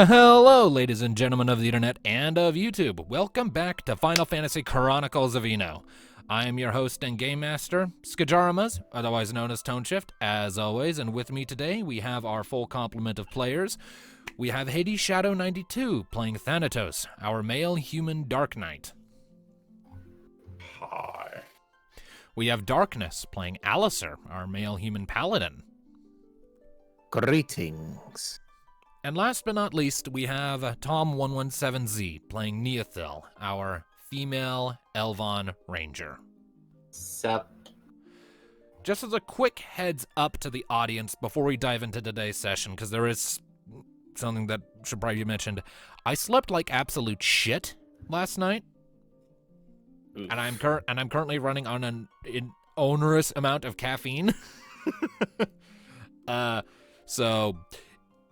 Hello, ladies and gentlemen of the internet and of YouTube. Welcome back to Final Fantasy Chronicles of Eno. I am your host and game master, Skajaramas, otherwise known as Toneshift, as always, and with me today we have our full complement of players. We have Hades Shadow 92 playing Thanatos, our male human Dark Knight. Hi. We have Darkness playing Alistair, our male human paladin. Greetings. And last but not least, we have Tom117Z playing Neothil, our female Elvon Ranger. Sup? Just as a quick heads up to the audience before we dive into today's session, because there is something that should probably be mentioned. I slept like absolute shit last night, and I'm currently running on an onerous amount of caffeine. So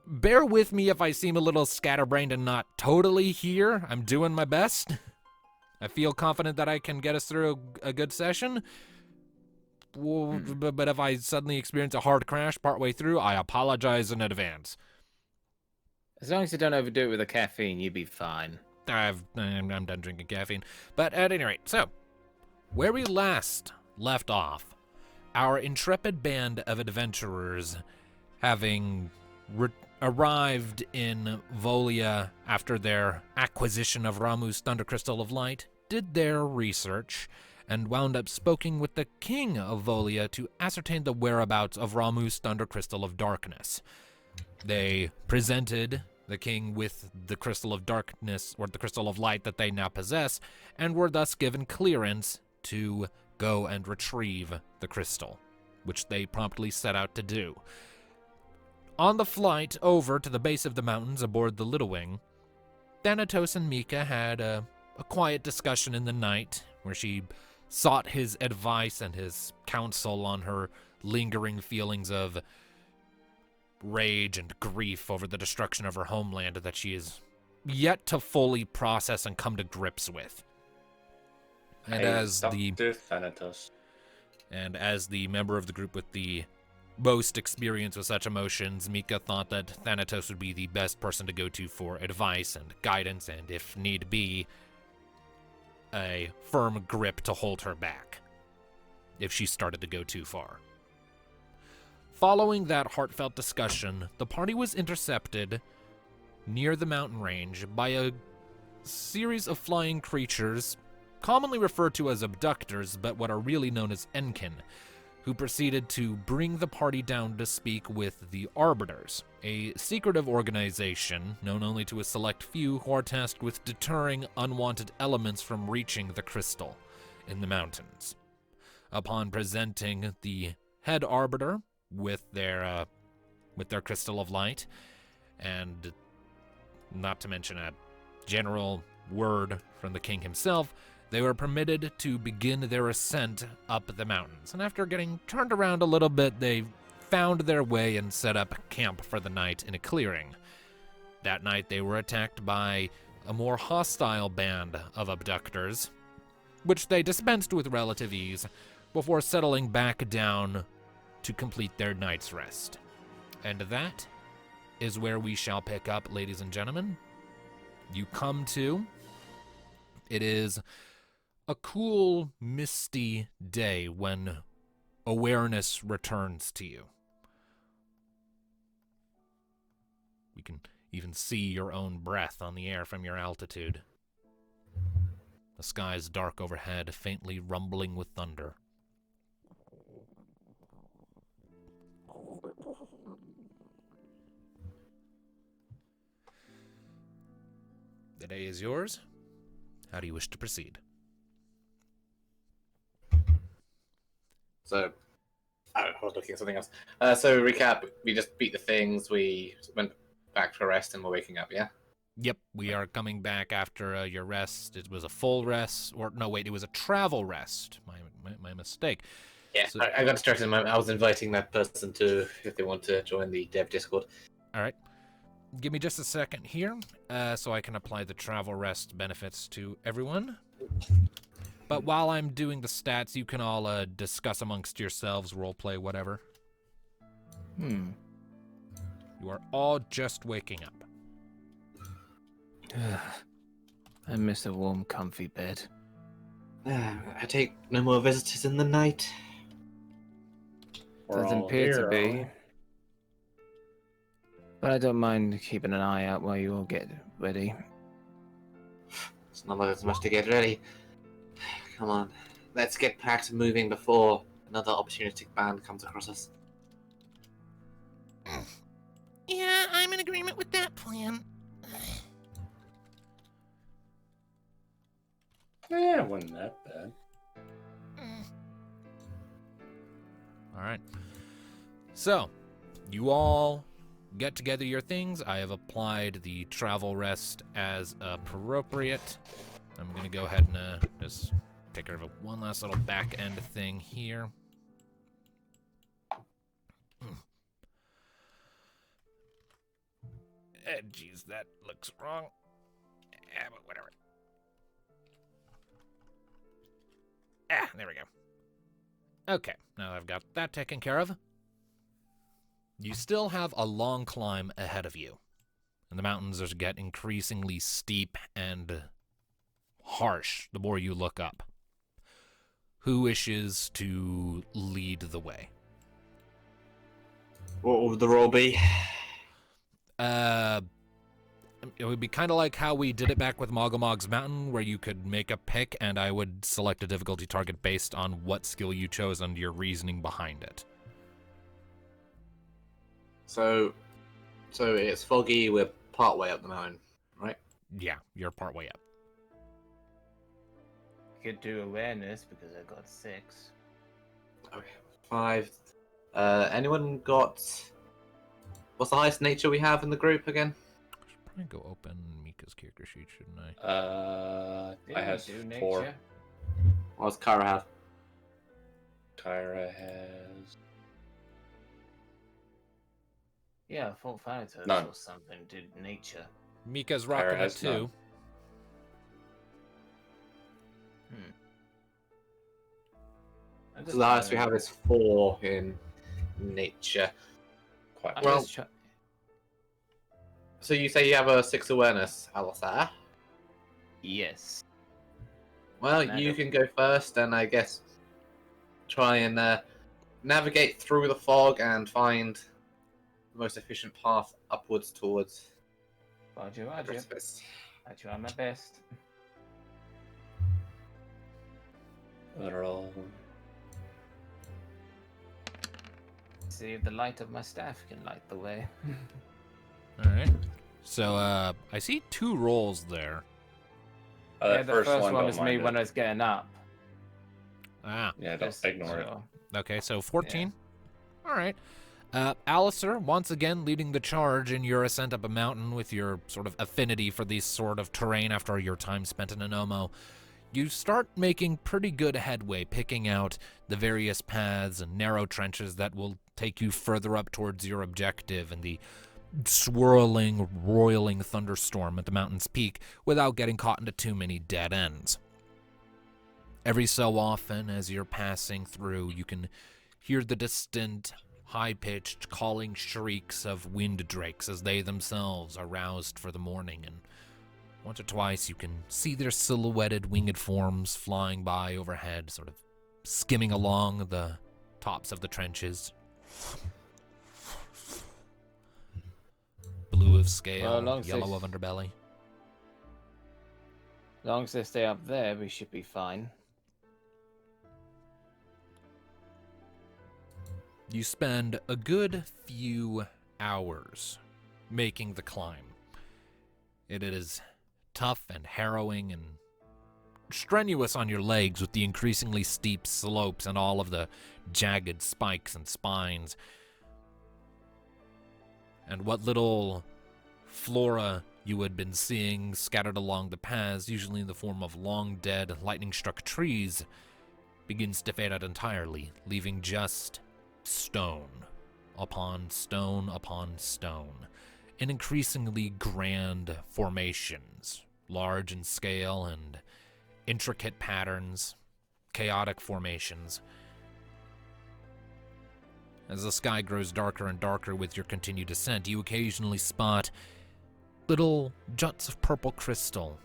bear with me if I seem a little scatterbrained and not totally here. I'm doing my best. I feel confident that I can get us through a good session. But if I suddenly experience a hard crash partway through, I apologize in advance. As long as you don't overdo it with the caffeine, you'll be fine. I'm done drinking caffeine. But at any rate, so, where we last left off, our intrepid band of adventurers having arrived in Volia after their acquisition of Ramuh's Thunder Crystal of Light, did their research, and wound up speaking with the king of Volia to ascertain the whereabouts of Ramuh's Thunder Crystal of Darkness. They presented the king with the Crystal of Darkness, or the Crystal of Light that they now possess, and were thus given clearance to go and retrieve the crystal, which they promptly set out to do. On the flight over to the base of the mountains aboard the Little Wing, Thanatos and Mika had a quiet discussion in the night where she sought his advice and his counsel on her lingering feelings of rage and grief over the destruction of her homeland that she is yet to fully process and come to grips with. And as the member of the group with the most experience with such emotions, Mika thought that Thanatos would be the best person to go to for advice and guidance, and if need be, a firm grip to hold her back if she started to go too far. Following that heartfelt discussion, the party was intercepted near the mountain range by a series of flying creatures, commonly referred to as abductors, but what are really known as Enkin, who proceeded to bring the party down to speak with the Arbiters, a secretive organization known only to a select few who are tasked with deterring unwanted elements from reaching the crystal in the mountains. Upon presenting the head Arbiter with their Crystal of Light, and not to mention a general word from the king himself, they were permitted to begin their ascent up the mountains, and after getting turned around a little bit, they found their way and set up camp for the night in a clearing. That night, they were attacked by a more hostile band of abductors, which they dispensed with relative ease before settling back down to complete their night's rest. And that is where we shall pick up, ladies and gentlemen. You come to. It is a cool, misty day when awareness returns to you. You can even see your own breath on the air from your altitude. The sky is dark overhead, faintly rumbling with thunder. The day is yours. How do you wish to proceed? So, I was looking at something else. So, recap, we just beat the things, we went back for rest, and we're waking up, yeah? Yep, we are coming back after your rest. It was a full rest, or no, wait, it was a travel rest. My mistake. Yeah, so, I got distracted. I was inviting that person to, if they want to join the dev Discord. All right. Give me just a second here, so I can apply the travel rest benefits to everyone. But while I'm doing the stats, you can all discuss amongst yourselves, roleplay, whatever. You are all just waking up. I miss a warm, comfy bed. I take no more visitors in the night. We're Doesn't all appear to here, be. aren't we? But I don't mind keeping an eye out while you all get ready. It's not like there's much to get ready. Come on, let's get packed and moving before another opportunistic band comes across us. Yeah, I'm in agreement with that plan. Yeah, it wasn't that bad. All right. So, you all get together your things. I have applied the travel rest as appropriate. I'm going to go ahead and just take care of one last little back end thing here. Geez, that looks wrong. But whatever. There we go. Okay, now I've got that taken care of. You still have a long climb ahead of you, and the mountains get increasingly steep and harsh the more you look up. Who wishes to lead the way? What would the role be? It would be kind of like how we did it back with Mog's Mountain, where you could make a pick, and I would select a difficulty target based on what skill you chose and your reasoning behind it. So it's foggy. We're part way up the mountain, right? Yeah, you're partway up. Could do awareness because I got 6. Okay, 5. Anyone got? What's the highest nature we have in the group again? Should probably go open Mika's character sheet, shouldn't I? I have 4. What does Kyra have? Kyra has Yeah, I thought Thanatos None. or something did nature. Mika's Kyra rocking it has too. none. So the highest we have is 4 in nature. quite. Well- So you say you have a 6 awareness, Alistair? Yes. Well, No, you don't- can go first, and I guess try and navigate through the fog and find the most efficient path upwards towards Roger, the Roger. precipice. I try my best. Literal. See if the light of my staff can light the way. All right. So I see 2 rolls there. Yeah, That the first one don't was me mind when I it. was getting up. Ah. Yeah, don't Just ignore it. so- Okay, so 14. All right. Alistair, once again leading the charge in your ascent up a mountain with your sort of affinity for this sort of terrain after your time spent in Enomo. You start making pretty good headway, picking out the various paths and narrow trenches that will take you further up towards your objective and the swirling, roiling thunderstorm at the mountain's peak without getting caught into too many dead ends. Every so often, as you're passing through, you can hear the distant, high-pitched calling shrieks of wind drakes as they themselves are roused for the morning, and once or twice you can see their silhouetted winged forms flying by overhead, sort of skimming along the tops of the trenches. Blue of scale, long as yellow they- of underbelly. As long as they stay up there, we should be fine. You spend a good few hours making the climb. It is tough and harrowing and strenuous on your legs with the increasingly steep slopes and all of the jagged spikes and spines. And what little flora you had been seeing scattered along the paths, usually in the form of long dead, lightning-struck trees, begins to fade out entirely, leaving just stone upon stone upon stone, in increasingly grand formations, large in scale and intricate patterns, chaotic formations. As the sky grows darker and darker with your continued ascent, you occasionally spot little juts of purple crystal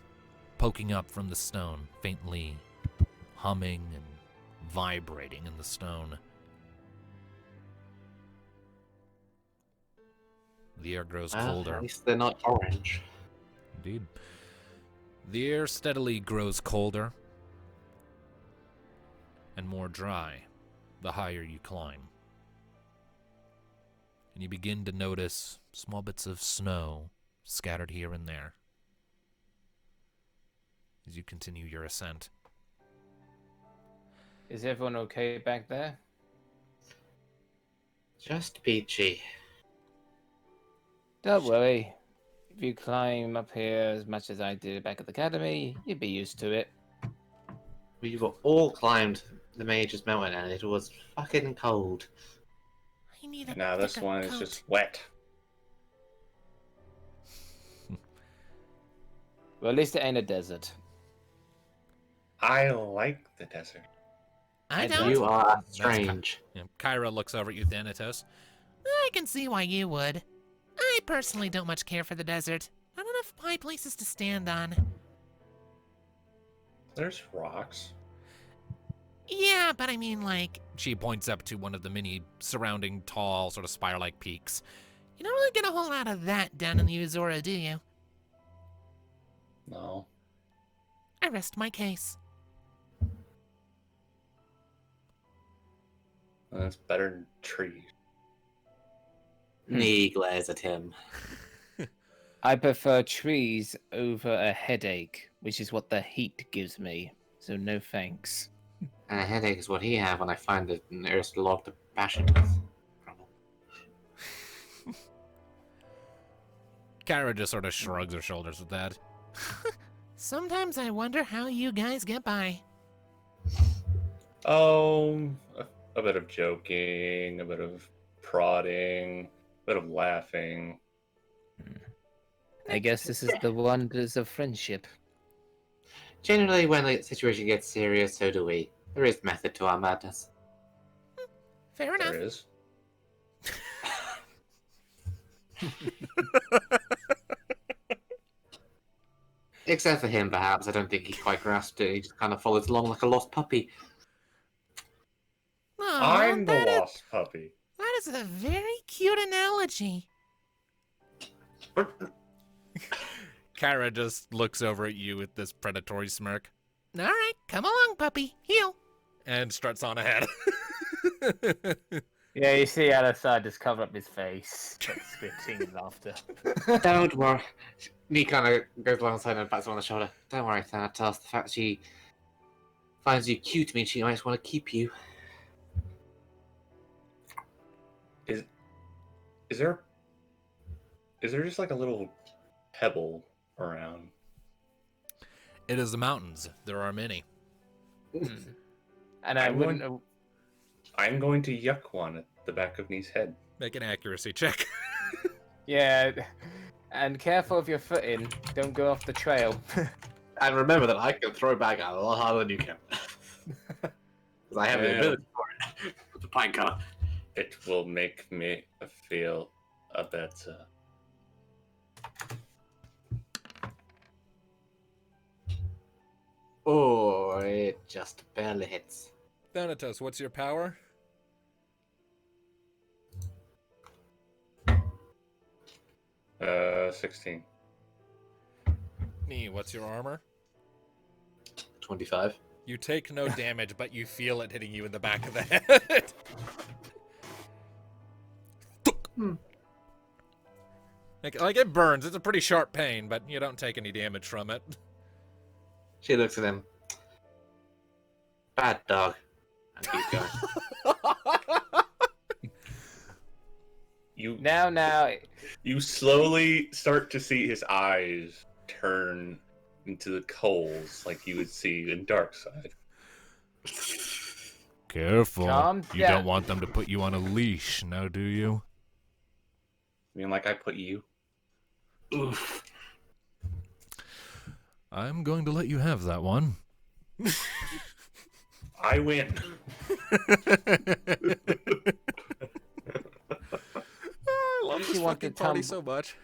poking up from the stone, faintly humming and vibrating in the stone. The air grows colder. At least they're not orange. Indeed. The air steadily grows colder and more dry the higher you climb. And you begin to notice small bits of snow scattered here and there as you continue your ascent. Is everyone okay back there? Just peachy. Don't worry. If you climb up here as much as I did back at the academy, you'd be used to it. We were all climbed the Mage's Mountain and it was fucking cold. I need a Now this thicker one is coat. just wet. Well, at least it ain't a desert. I like the desert. I That's don't. You are That's strange. Yeah, Kyra looks over at you, Thanatos. I can see why you would. I personally don't much care for the desert. Not enough high places to stand on. There's rocks. Yeah, but I mean, like... She points up to one of the many surrounding tall, sort of spire-like peaks. You don't really get a whole lot of that down in the Uzora, do you? No. I rest my case. That's better than trees. He glares at him. I prefer trees over a headache, which is what the heat gives me. So no thanks. And a headache is what he had when I find the nearest log to bash it with. Kyra just sort of shrugs her shoulders with that. Sometimes I wonder how you guys get by. Oh, a bit of joking, a bit of prodding, a bit of laughing. I guess this is the wonders of friendship. Generally, when the situation gets serious, so do we. There is method to our madness. Fair enough. There is. Except for him, perhaps. I don't think he quite grasped it. He just kind of follows along like a lost puppy. Aw, I'm the lost puppy. That is a very cute analogy. Kyra just looks over at you with this predatory smirk. All right, come along, puppy. Heel. And struts on ahead. Yeah, you see Alisar just cover up his face, spitting in laughter. Don't worry. He kind of goes alongside and pats him on the shoulder. Don't worry, Thanatos. The fact she finds you cute means she might want to keep you. Is there just like a little pebble around? It is the mountains. There are many. And I I'm wouldn't. going- I'm going to yuck one at the back of Nee's head. Make an accuracy check. Yeah, and careful of your footing. Don't go off the trail. And remember that I can throw back a lot harder than you can. Because I have the Yeah. ability for it. With the pine car. It will make me feel a better. Oh, it just barely hits. Thanatos, what's your power? Uh, 16. Nee, what's your armor? 25. You take no damage, but you feel it hitting you in the back of the head. Like it burns. It's a pretty sharp pain, but you don't take any damage from it. She looks at him. Bad dog. And keeps going. Now, You slowly start to see his eyes turn into the coals like you would see in Dark Side. Careful. Calm You down. don't want them to put you on a leash, now do you? I mean, like I put you. Oof. I'm going to let you have that one. I win. I love this fucking party so much.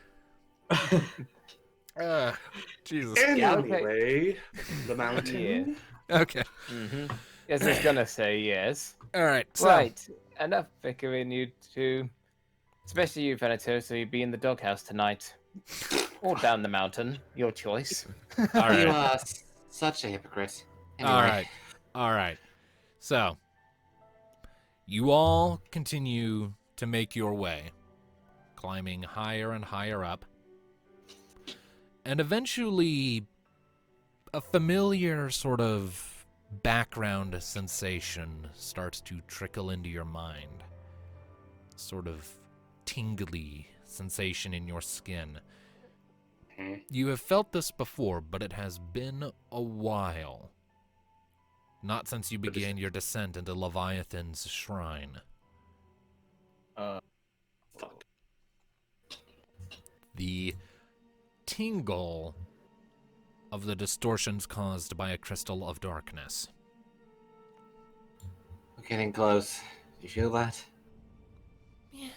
Jesus. Anyway, the mountain. Okay. Yes, I was gonna say yes. All right. So, Right, enough bickering, you two. Especially you, Veneto, so you'd be in the doghouse tonight. Or down the mountain, your choice. all You right. are such a hypocrite. Anyway. All right. All right. So, you all continue to make your way, climbing higher and higher up. And eventually, a familiar sort of background sensation starts to trickle into your mind. Sort of tingly sensation in your skin. You have felt this before, but it has been a while. Not since you began your descent into Leviathan's shrine. Fuck. The tingle of the distortions caused by a crystal of darkness. We're getting close. Do you feel that? Yeah.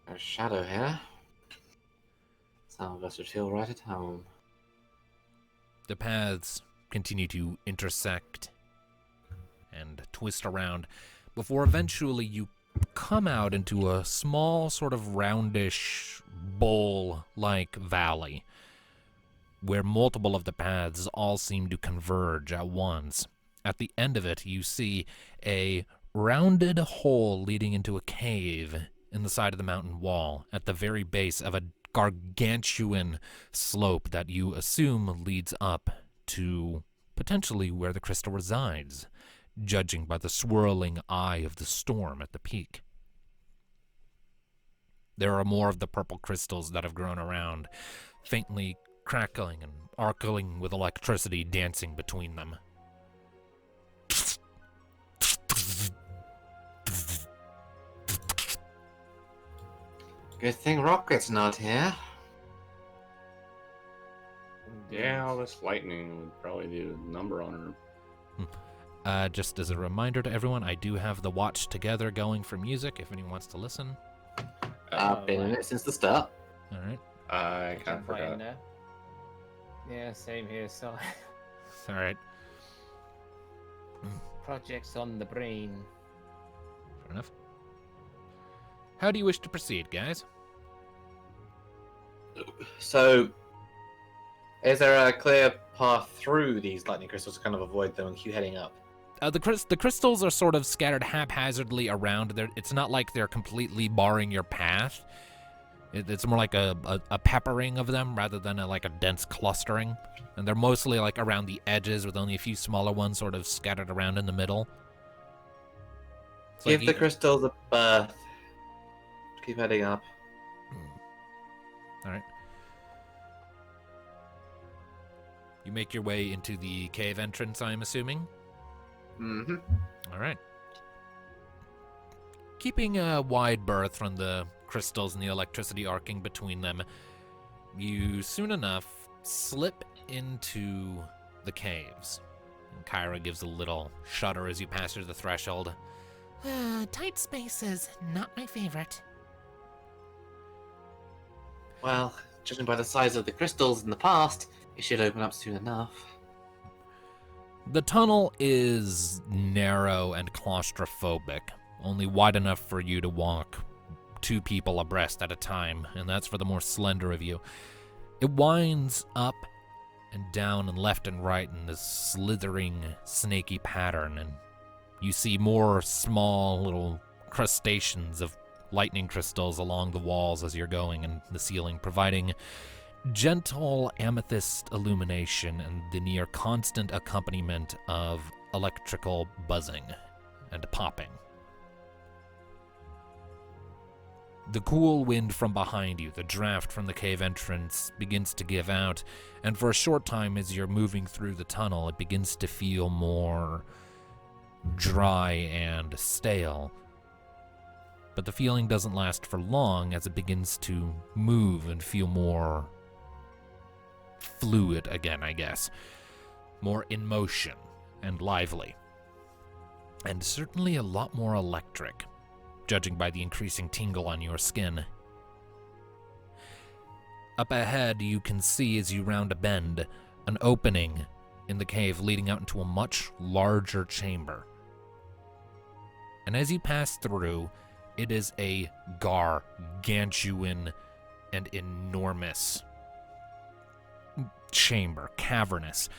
There's a shadow here. Some of us would feel right at home. The paths continue to intersect and twist around before eventually you come out into a small sort of roundish bowl-like valley where multiple of the paths all seem to converge at once. At the end of it, you see a rounded hole leading into a cave in the side of the mountain wall at the very base of a gargantuan slope that you assume leads up to potentially where the crystal resides, judging by the swirling eye of the storm at the peak. There are more of the purple crystals that have grown around, faintly crackling and arcing with electricity dancing between them. Good thing Rocket's not here. Yeah, all this lightning would probably do a number on her. Just as a reminder to everyone, I do have the Watch Together going for music if anyone wants to listen. I've been in it since the start. All right. I kind of Jump right in forgot. there. Yeah, same here. So All right. projects on the brain. Fair enough. How do you wish to proceed, guys? So, is there a clear path through these lightning crystals to kind of avoid them and keep heading up? The crystals are sort of scattered haphazardly around. It's not like they're completely barring your path. It's more like a peppering of them rather than like a dense clustering. And they're mostly like around the edges with only a few smaller ones sort of scattered around in the middle. It's Give like the crystals a berth. Keep heading up. All right. You make your way into the cave entrance, I'm assuming? Mm-hmm. All right. Keeping a wide berth from the crystals and the electricity arcing between them, you soon enough slip into the caves. And Kyra gives a little shudder as you pass through the threshold. Tight spaces, not my favorite. Well, judging by the size of the crystals in the past, it should open up soon enough. The tunnel is narrow and claustrophobic, only wide enough for you to walk 2 people abreast at a time, and that's for the more slender of you. It winds up and down and left and right in this slithering, snaky pattern, and you see more small little crustaceans of lightning crystals along the walls as you're going and the ceiling, providing gentle amethyst illumination and the near constant accompaniment of electrical buzzing and popping. The cool wind from behind you, the draft from the cave entrance, begins to give out, and for a short time as you're moving through the tunnel, it begins to feel more dry and stale. But the feeling doesn't last for long as it begins to move and feel more fluid again, I guess. More in motion and lively. and certainly a lot more electric, judging by the increasing tingle on your skin. Up ahead, you can see as you round a bend, an opening in the cave leading out into a much larger chamber. And as you pass through, it is a gargantuan and enormous chamber, cavernous.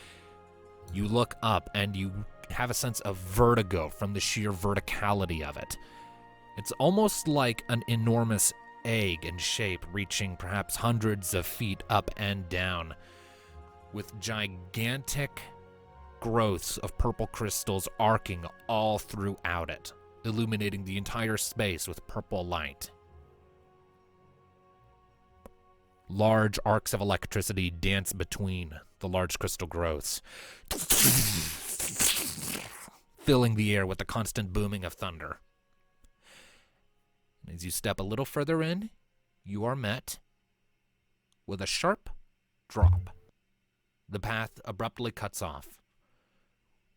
You look up and you have a sense of vertigo from the sheer verticality of it. It's almost like an enormous egg in shape, reaching perhaps hundreds of feet up and down, with gigantic growths of purple crystals arcing all throughout it, illuminating the entire space with purple light. Large arcs of electricity dance between the large crystal growths, filling the air with the constant booming of thunder. As you step a little further in, you are met with a sharp drop. The path abruptly cuts off,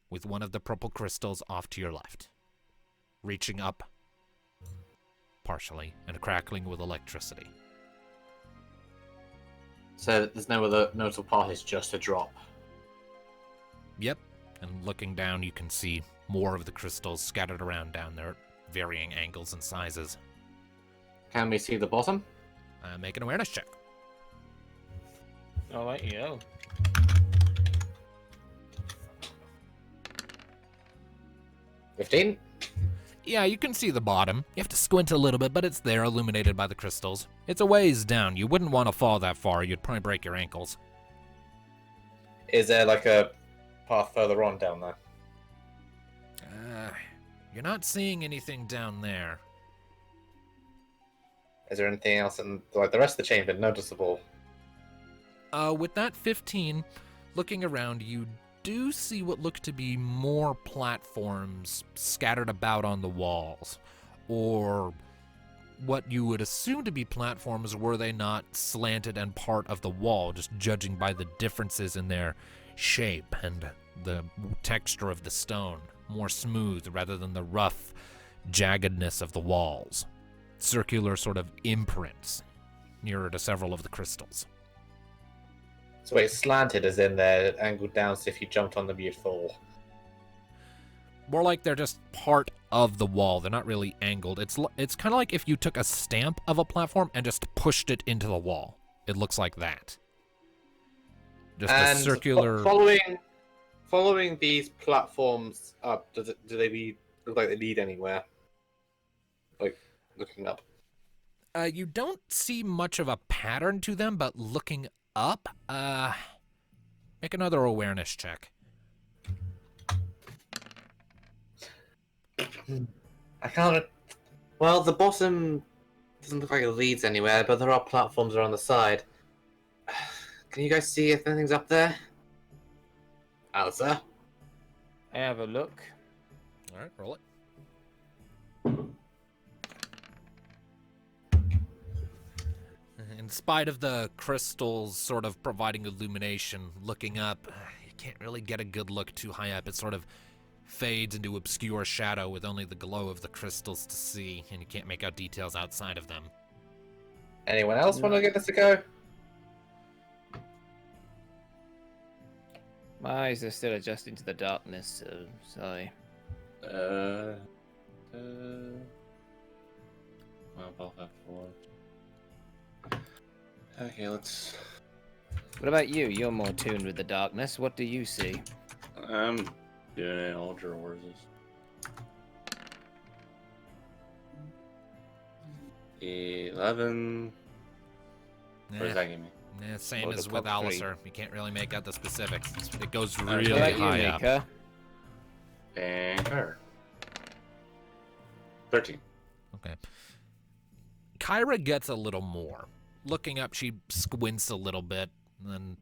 with one of the purple crystals off to your left, reaching up partially and crackling with electricity. So there's no other notable path, it's just a drop. Yep, and looking down you can see more of the crystals scattered around down there at varying angles and sizes. Can we see the bottom? Make an awareness check. I'll let you know. $15? Yeah, you can see the bottom. You have to squint a little bit, but it's there, illuminated by the crystals. It's a ways down. You wouldn't want to fall that far. You'd probably break your ankles. Is there like a path further on down there? You're not seeing anything down there. Is there anything else in like the rest of the chamber noticeable? With that 15, looking around, you do see what look to be more platforms scattered about on the walls, or what you would assume to be platforms were they not slanted and part of the wall, just judging by the differences in their shape and the texture of the stone, more smooth rather than the rough jaggedness of the walls. Circular sort of imprints nearer to several of the crystals. So it's slanted as in they're angled down, so if you jumped on them you'd fall. More like they're just part of the wall. They're not really angled. It's kind of like if you took a stamp of a platform and just pushed it into the wall. It looks like that. Just And a circular... Following these platforms up, do they look like they lead anywhere? Like, looking up. You don't see much of a pattern to them, but looking up, make another awareness check. I can't... Well, the bottom doesn't look like it leads anywhere, but there are platforms around the side. Can you guys see if anything's up there? Alistair? I have a look. Alright, roll it. In spite of the crystals sort of providing illumination, looking up, you can't really get a good look too high up. It sort of fades into obscure shadow with only the glow of the crystals to see, and you can't make out details outside of them. Anyone else want to give this a go? My eyes are still adjusting to the darkness, so sorry. Well, I'll have 4. Okay, let's... What about you? You're more tuned with the darkness. What do you see? I'm doing it all drawers. 11. What does that give me? Same Or as the with top 3. Alistair. You can't really make out the specifics. It goes What really What about you, high up. Mika? And her. 13. Okay. Kyra gets a little more. Looking up, she squints a little bit, and then...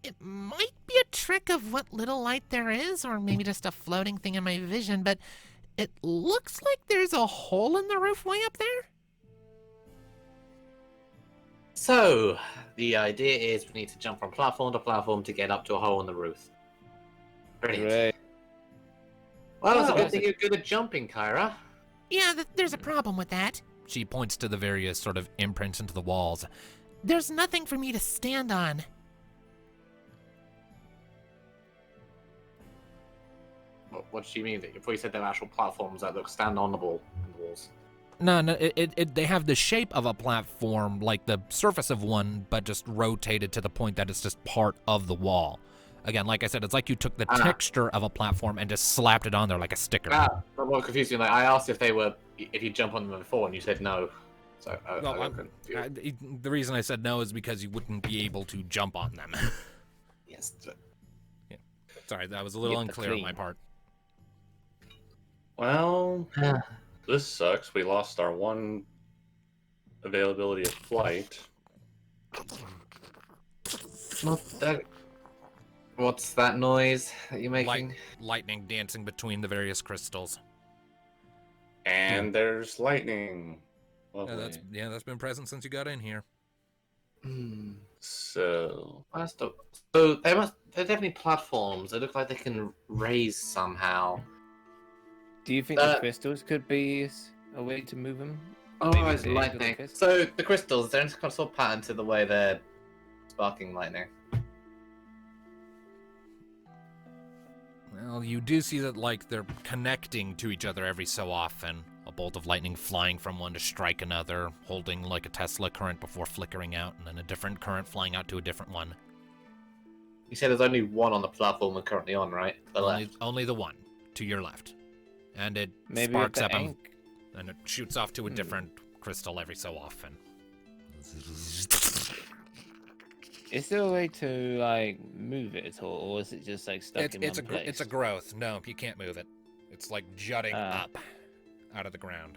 It might be a trick of what little light there is, or maybe just a floating thing in my vision, but it looks like there's a hole in the roof way up there. So, the idea is we need to jump from platform to platform to get up to a hole in the roof. Brilliant. Great. Well, it's a Oh, good that's thing you're good at jumping, Kyra. Yeah, there's a problem with that. She points to the various sort of imprints into the walls. There's nothing for me to stand on. What do you mean? Before you said there were actual platforms that look stand-onable in the walls. No, they have the shape of a platform, like the surface of one, but just rotated to the point that it's just part of the wall. Again, like I said, it's like you took the texture of a platform and just slapped it on there like a sticker. But what confused me, like, I asked if you jump on them before, and you said no. So, The reason I said no is because you wouldn't be able to jump on them. yes. Yeah. Sorry, that was a little unclear on my part. Well, this sucks. We lost our one availability of flight. What's that noise that you're making? Lightning dancing between the various crystals. And there's lightning. Lovely. That's been present since you got in here. So they're definitely platforms. They look like they can raise somehow. Do you think the crystals could be a way to move them? Oh, it's lightning. So the crystals, they're in some sort of pattern to the way they're sparking lightning. Well, you do see that, like, they're connecting to each other every so often. A bolt of lightning flying from one to strike another, holding like a Tesla current before flickering out, and then a different current flying out to a different one. You said there's only one on the platform we're currently on, right? Only the one, to your left. And it Maybe sparks up and it shoots off to a different crystal every so often. Is there a way to, like, move it at all, or is it just, like, stuck in one place? It's a growth. No, you can't move it. It's like jutting up out of the ground.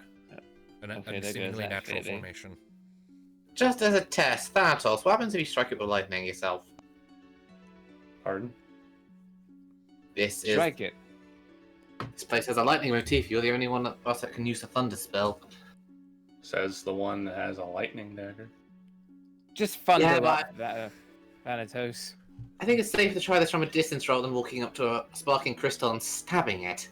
A seemingly natural formation. Just as a test, Thanatos, what happens if you strike it with lightning yourself? Pardon? Strike it. This place has a lightning motif. You're the only one of us that can use a thunder spell. Says the one that has a lightning dagger. Just thunder up that Thanatos. I think it's safe to try this from a distance rather than walking up to a sparking crystal and stabbing it.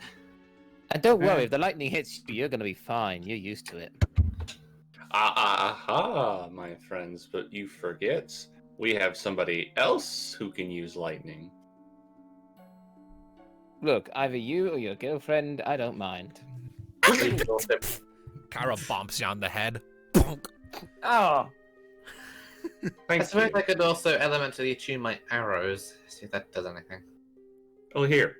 And don't worry, if the lightning hits you, you're gonna be fine. You're used to it. My friends, but you forget we have somebody else who can use lightning. Look, either you or your girlfriend, I don't mind. Kara bumps you on the head. Oh! I suppose I could also elementally attune my arrows. See if that does anything. Oh, here.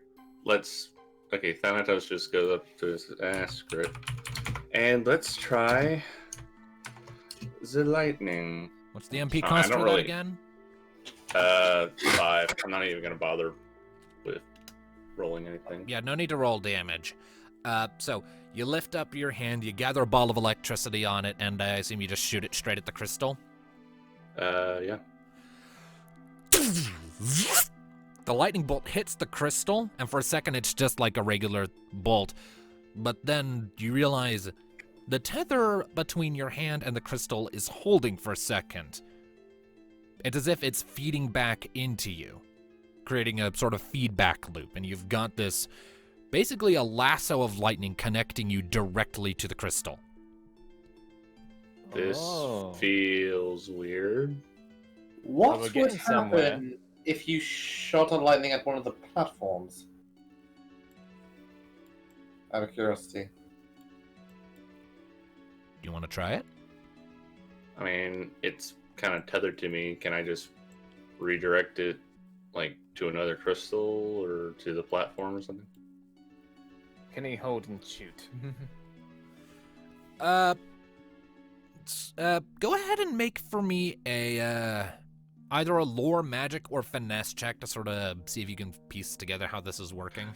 Okay, Thanatos just goes up to his script. And let's try the lightning. What's the MP cost for that again? 5. I'm not even gonna bother with rolling anything. Yeah, no need to roll damage. So you lift up your hand, you gather a ball of electricity on it, and I assume you just shoot it straight at the crystal? Yeah. The lightning bolt hits the crystal, and for a second it's just like a regular bolt. But then you realize the tether between your hand and the crystal is holding for a second. It's as if it's feeding back into you, creating a sort of feedback loop, and you've got this, basically a lasso of lightning connecting you directly to the crystal. This feels weird. What we're would getting somewhere. happen if you shot a lightning at one of the platforms? Out of curiosity. You want to try it? I mean, it's kind of tethered to me. Can I just redirect it, like, to another crystal or to the platform or something? Can he hold and shoot? Go ahead and make for me a, either a lore, magic, or finesse check to sort of see if you can piece together how this is working.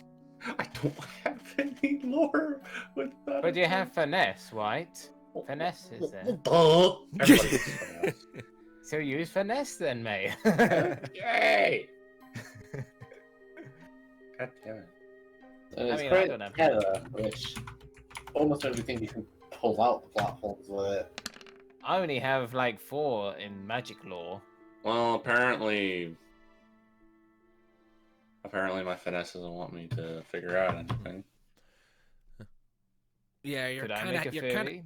I don't have any lore with that. But you have finesse, right? Finesse is there. Everybody gets finesse. So use finesse then, mate. Yay! God damn it. It's mean, I great don't have tether, which almost everything you can pull out the platforms with it. I only have like 4 in magic lore. Well, apparently my finesse doesn't want me to figure out anything. Yeah, you're Could I kind make a of. You're theory?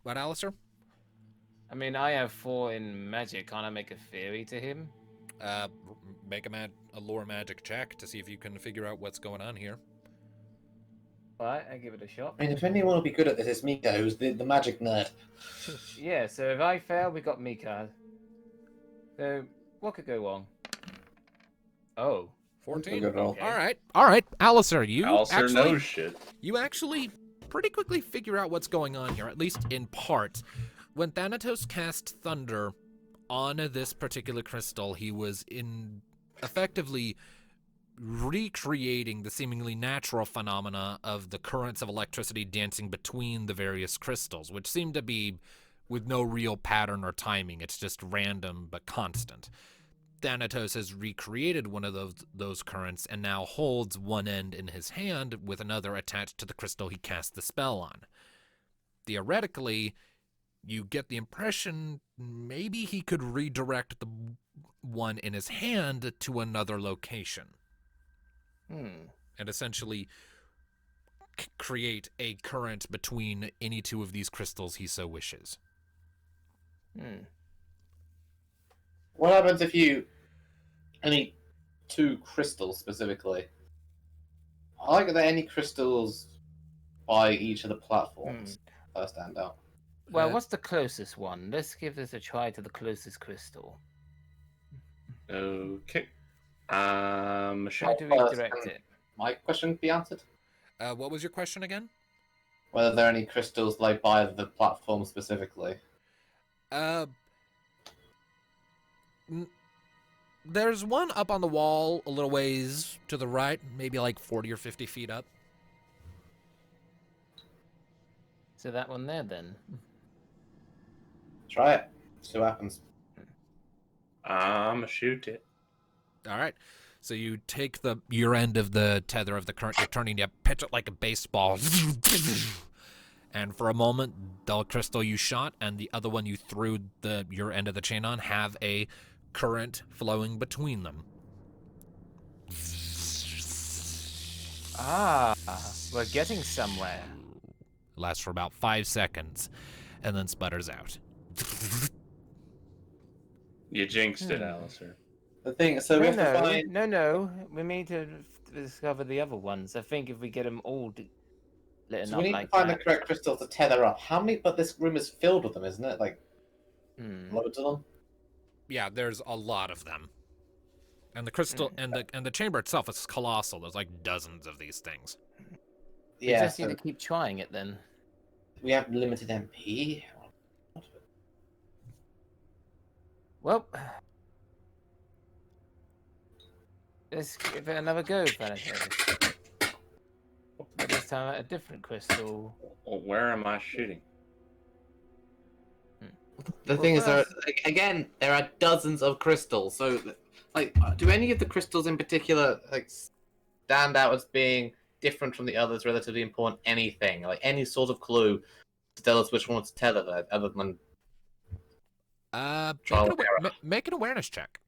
What, Alistair? I mean, I have 4 in magic. Can't I make a theory to him? Make a lore magic check to see if you can figure out what's going on here. Alright, I give it a shot. I mean, if anyone will be good at this, it's Mika, who's the magic nerd. Yeah, so if I fail, we got Mika. So, what could go wrong? Oh. 14. Good roll. Okay. All right, Alistair, Alistair knows shit. you actually pretty quickly figure out what's going on here, at least in part. When Thanatos cast Thunder on this particular crystal, he was effectively recreating the seemingly natural phenomena of the currents of electricity dancing between the various crystals, which seem to be with no real pattern or timing. It's just random but constant. Thanatos has recreated one of those currents and now holds one end in his hand with another attached to the crystal he cast the spell on. Theoretically, you get the impression maybe he could redirect the one in his hand to another location. And essentially create a current between any two of these crystals he so wishes. What happens if you any 2 crystals specifically? Are there any crystals by each of the platforms that stand out? Well, what's the closest one? Let's give this a try to the closest crystal. Okay. Try to Well, redirect it. My question be answered? What was your question again? Whether there are any crystals like by the platform specifically? There's one up on the wall a little ways to the right, maybe like 40 or 50 feet up. So that one there, then. Try it. See what happens. I'ma shoot it. All right. So you take your end of the tether of the current, you're turning, you pitch it like a baseball. And for a moment, the crystal you shot and the other one you threw your end of the chain on have a current flowing between them. Ah, we're getting somewhere. Lasts for about 5 seconds and then sputters out. You jinxed it, Alistair. The thing, so we have to find. No. We need to discover the other ones. I think if we get them all lit So up we need like to find that. the correct crystal to tether up. How many? But this room is filled with them, isn't it? Like loads of them. Yeah, there's a lot of them. And the crystal and the chamber itself is colossal. There's like dozens of these things. We Yeah. just need to keep trying it then. We have limited MP. Well, let's give it another go, Thanatos. But this time at a different crystal. Well, where am I shooting? The thing is, again, there are dozens of crystals. So, like, do any of the crystals in particular like stand out as being different from the others? Relatively important? Anything? Like any sort of clue to tell us which one to tether there, other than Make an awareness check.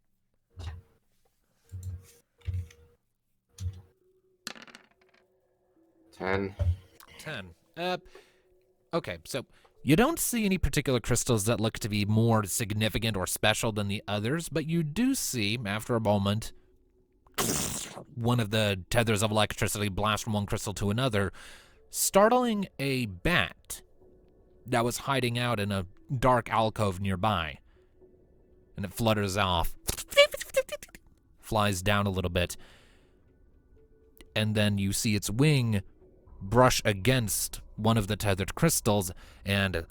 ten. 10. Okay, so you don't see any particular crystals that look to be more significant or special than the others, but you do see, after a moment, one of the tethers of electricity blast from one crystal to another, startling a bat that was hiding out in a dark alcove nearby. And it flutters off, flies down a little bit, and then you see its wing brush against one of the tethered crystals, and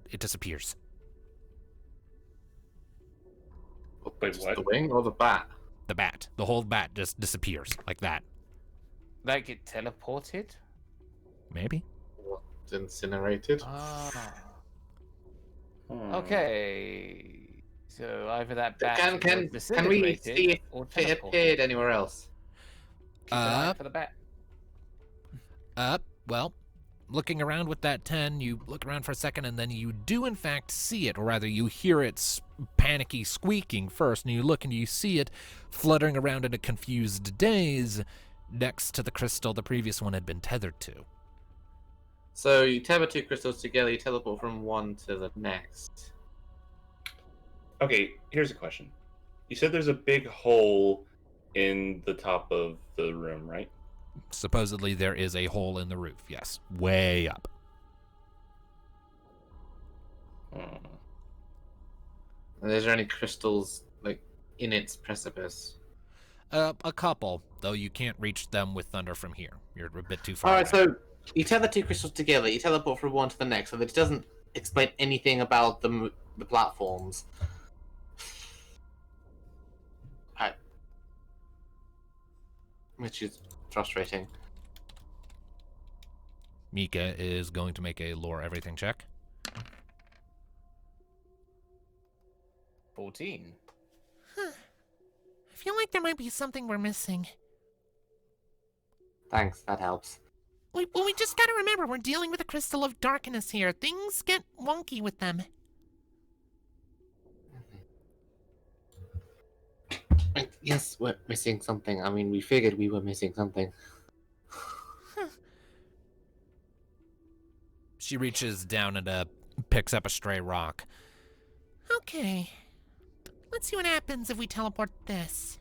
it disappears. Wait, what? The wing or the bat? The bat. The whole bat just disappears like that. Like it teleported? Maybe? What, incinerated? Ah. Okay. So either that bat Can was we disintegrated see or if it teleported. appeared anywhere else? Keep an eye for the bat. Well, looking around with that 10, you look around for a second, and then you do in fact see it, or rather you hear its panicky squeaking first, and you look and you see it fluttering around in a confused daze, next to the crystal the previous one had been tethered to. So you tether two crystals together, you teleport from one to the next. Okay, here's a question. You said there's a big hole in the top of the room, right? Supposedly there is a hole in the roof, yes. Way up. And is there any crystals, like, in its precipice? A couple, though you can't reach them with thunder from here. You're a bit too far Alright, away. so you tether two crystals together, you teleport from one to the next, and it doesn't explain anything about the platforms. Which is frustrating. Mika is going to make a lore everything check. 14. I feel like there might be something we're missing. Thanks, that helps. We just gotta remember, we're dealing with a crystal of darkness here. Things get wonky with them. Yes, we're missing something. I mean, we figured we were missing something. She reaches down and picks up a stray rock. Okay. Let's see what happens if we teleport this.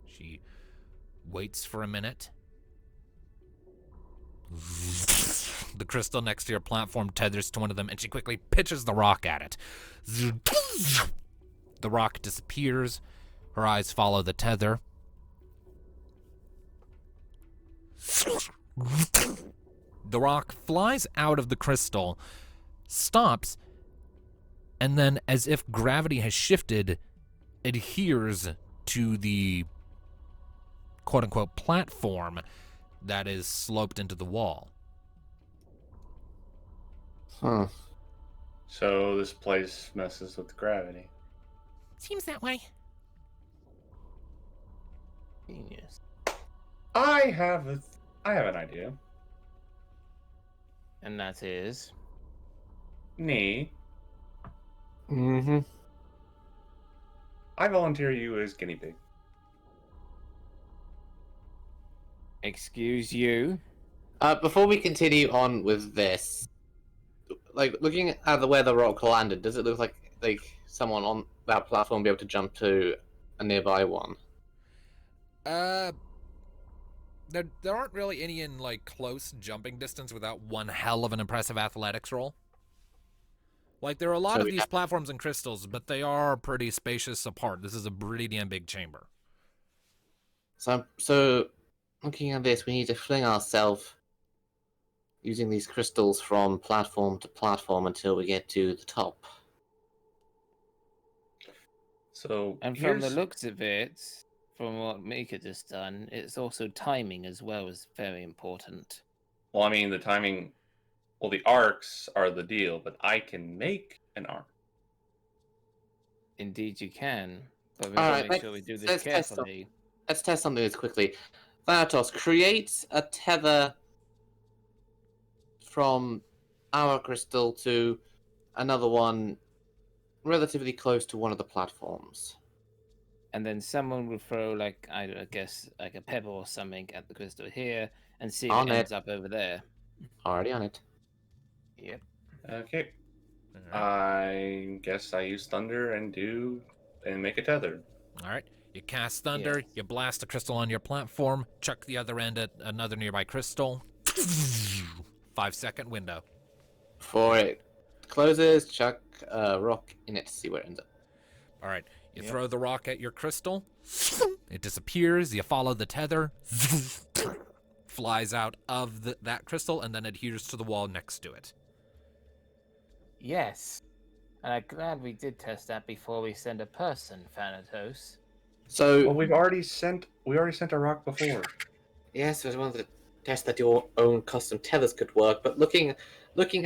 She waits for a minute. The crystal next to your platform tethers to one of them, and she quickly pitches the rock at it. The rock disappears. Her eyes follow the tether. The rock flies out of the crystal, stops, and then, as if gravity has shifted, adheres to the quote-unquote platform that is sloped into the wall. Huh. So this place messes with gravity. Seems that way. Genius. I have an idea. And that is... Nee, Mm-hmm. I volunteer you as guinea pig. Excuse you? Before we continue on with this, like, looking at where the rock landed, does it look like someone on that platform will be able to jump to a nearby one? There aren't really any in, like, close jumping distance without one hell of an impressive athletics roll. Like, there are a lot of these platforms and crystals, but they are pretty spacious apart. This is a pretty damn big chamber. So looking at this, we need to fling ourselves using these crystals from platform to platform until we get to the top. So And from the looks of it, from what Mika just done, it's also timing as well is very important. Well, I mean, the timing. Well, the arcs are the deal, but I can make an arc. Indeed you can. But we All gotta right, make sure we do this let's test carefully. Let's test something this quickly. Thanatos, create a tether from our crystal to another one relatively close to one of the platforms. And then someone will throw, like, I guess, like a pebble or something at the crystal here and see if On it it. ends up over there. Already on it. Yep. Okay. Alright. I guess I use thunder and make a tether. Alright. You cast thunder, Yes. you blast a crystal on your platform, chuck the other end at another nearby crystal. 5-second window. Before it closes, chuck a rock in it to see where it ends up. Alright. You Yep. throw the rock at your crystal. It disappears. You follow the tether. Flies out of that crystal and then adheres to the wall next to it. Yes. And I'm glad we did test that before we send a person, Thanatos. So, Well, we already sent a rock before. yes, I wanted to test that your own custom tethers could work, but looking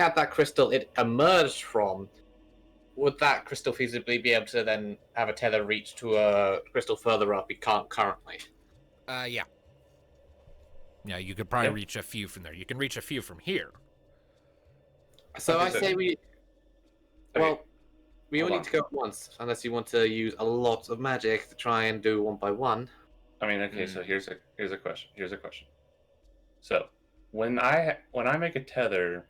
at that crystal it emerged from, would that crystal feasibly be able to then have a tether reach to a crystal further up we can't currently? Yeah. Yeah, you could probably Yep. reach a few from there. You can reach a few from here. So I Okay, say we... Okay, Well, we all hold need to go at once, unless you want to use a lot of magic to try and do one by one. I mean, okay. So here's a question. So when I make a tether,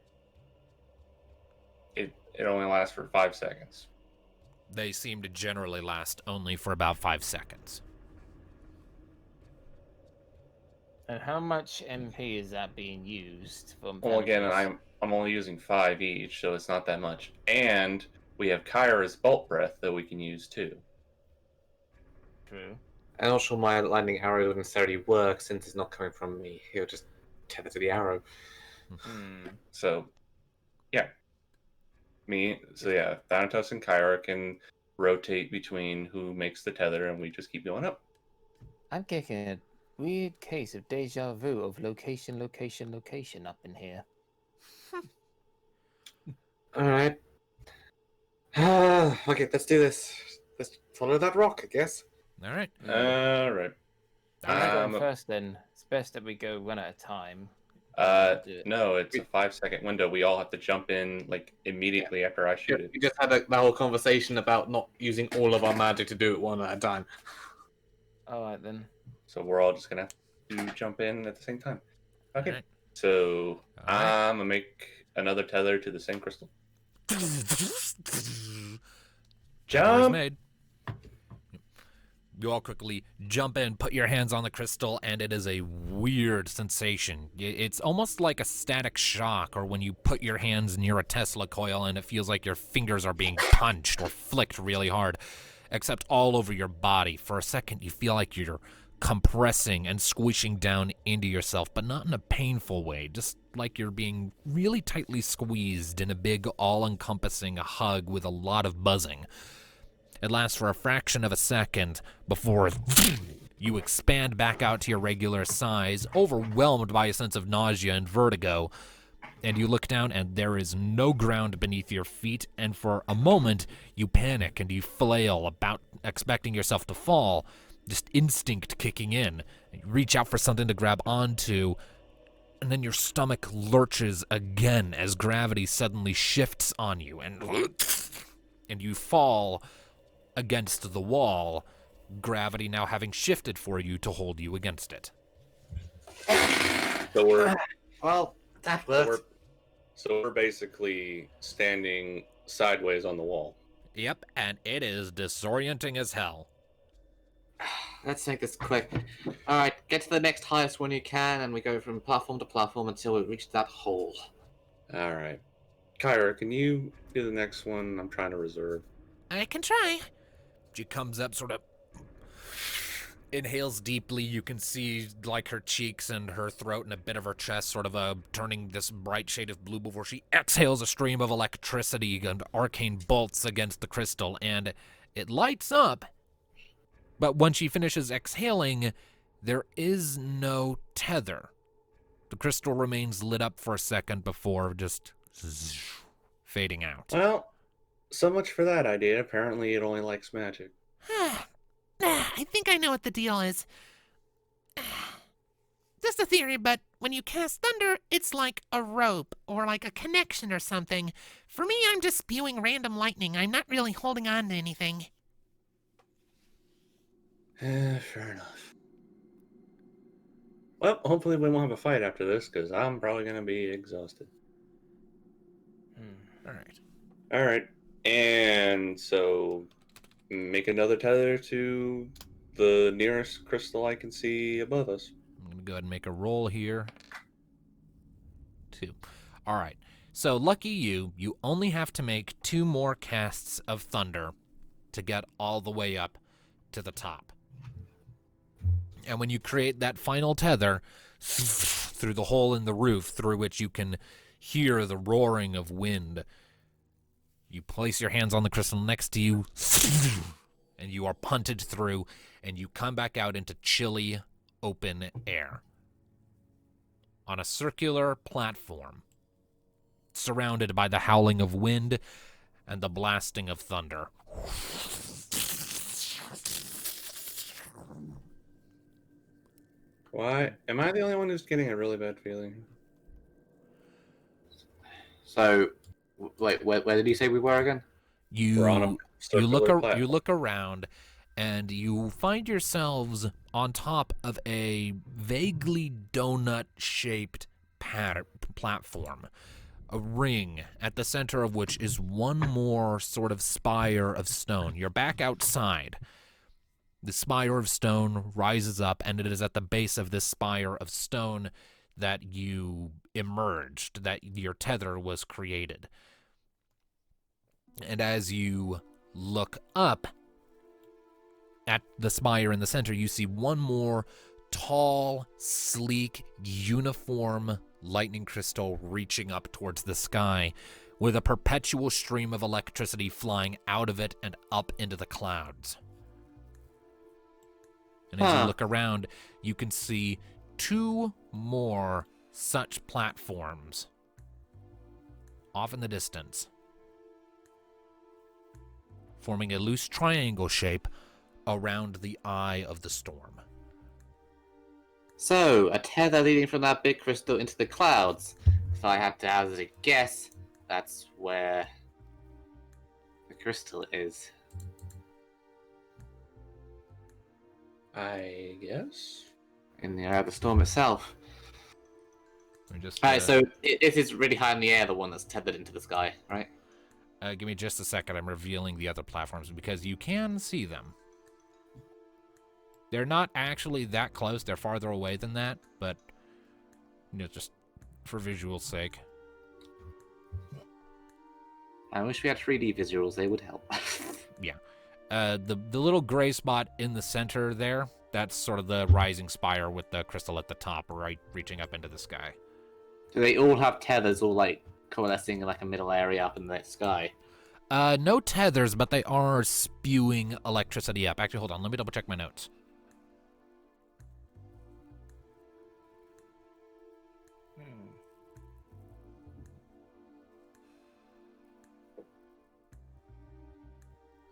it only lasts for 5 seconds. They seem to generally last only for about 5 seconds. And how much MP is that being used from? Well, again, Thanatos? I'm only using 5 each, so it's not that much. And we have Kyra's bolt breath that we can use too. True. I'm not sure my lightning arrow would necessarily work since it's not coming from me. He'll just tether to the arrow. So, yeah. Thanatos and Kyra can rotate between who makes the tether, and we just keep going up. I'm getting a weird case of deja vu of location up in here. Alright. Okay, let's do this. Let's follow that rock, I guess. All right. All right. I'm going first then. It's best that we go one at a time. No, it's a 5-second window. We all have to jump in like immediately after I shoot it. We just had that whole conversation about not using all of our magic to do it one at a time. Alright then. So we're all just gonna have to jump in at the same time. Okay. Alright. So Alright. I'm gonna make another tether to the same crystal. Tether is Jump! made. You all quickly jump in, put your hands on the crystal, and it is a weird sensation. It's almost like a static shock, or when you put your hands near a Tesla coil and it feels like your fingers are being punched or flicked really hard, except all over your body. For a second, you feel like you're compressing and squishing down into yourself, but not in a painful way, just like you're being really tightly squeezed in a big, all-encompassing hug with a lot of buzzing. It lasts for a fraction of a second before you expand back out to your regular size, overwhelmed by a sense of nausea and vertigo. And you look down and there is no ground beneath your feet, and for a moment you panic and you flail about expecting yourself to fall, just instinct kicking in. You reach out for something to grab onto, and then your stomach lurches again as gravity suddenly shifts on you, and you fall against the wall, gravity now having shifted for you to hold you against it. So we're Well, that worked. so we're basically standing sideways on the wall. Yep, and it is disorienting as hell. Let's make this quick. Alright, get to the next highest one you can, and we go from platform to platform until we reach that hole. All right. Kyra, can you do the next one? I'm trying to reserve. I can try. She comes up, sort of inhales deeply. You can see like her cheeks and her throat and a bit of her chest sort of turning this bright shade of blue before she exhales a stream of electricity and arcane bolts against the crystal, and it lights up. But when she finishes exhaling, there is no tether. The crystal remains lit up for a second before just fading out. Well, so much for that idea. Apparently, it only likes magic. I think I know what the deal is. Just a theory, but when you cast thunder, it's like a rope or like a connection or something. For me, I'm just spewing random lightning. I'm not really holding on to anything. Fair enough. Well, hopefully we won't have a fight after this, because I'm probably going to be exhausted. All right. All right. And so make another tether to the nearest crystal I can see above us. I'm going to go ahead and make a roll here. 2. All right. So lucky you only have to make 2 more casts of thunder to get all the way up to the top. And when you create that final tether through the hole in the roof through which you can hear the roaring of wind, you place your hands on the crystal next to you, and you are punted through, and you come back out into chilly, open air. On a circular platform, surrounded by the howling of wind and the blasting of thunder. Why? Am I the only one who's getting a really bad feeling? So, wait, where did you say we were again? We're on a You circular platform. look around, and you find yourselves on top of a vaguely donut-shaped platform, a ring at the center of which is one more sort of spire of stone. You're back outside. The spire of stone rises up, and it is at the base of this spire of stone that you emerged, that your tether was created. And as you look up at the spire in the center, you see one more tall, sleek, uniform lightning crystal reaching up towards the sky, with a perpetual stream of electricity flying out of it and up into the clouds. And as you look around, you can see 2 more such platforms off in the distance, forming a loose triangle shape around the eye of the storm. So, a tether leading from that big crystal into the clouds. If I had to hazard a guess, that's where the crystal is. I guess. In the eye of the storm itself. Just, Alright, so it is really high in the air, the one that's tethered into the sky, right? give me just a second. I'm revealing the other platforms because you can see them. They're not actually that close. They're farther away than that, but just for visual sake. I wish we had 3D visuals. They would help. Yeah. The little gray spot in the center there, that's sort of the rising spire with the crystal at the top, right, reaching up into the sky. Do they all have tethers, all like coalescing in like a middle area up in the sky? No tethers, but they are spewing electricity up. Actually, hold on. Let me double check my notes.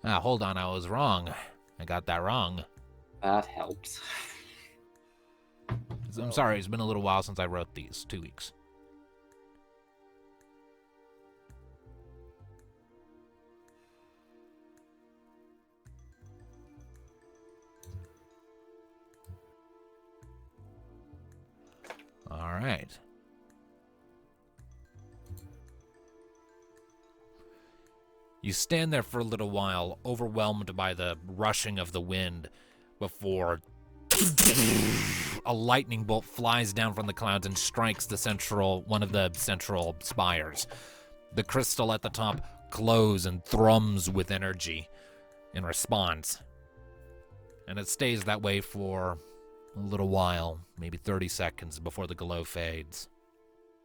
Hold on, I was wrong. I got that wrong. That helps. I'm sorry, it's been a little while since I wrote these. 2 weeks. All right. You stand there for a little while, overwhelmed by the rushing of the wind, before a lightning bolt flies down from the clouds and strikes one of the central spires. The crystal at the top glows and thrums with energy in response. And it stays that way for a little while, maybe 30 seconds before the glow fades.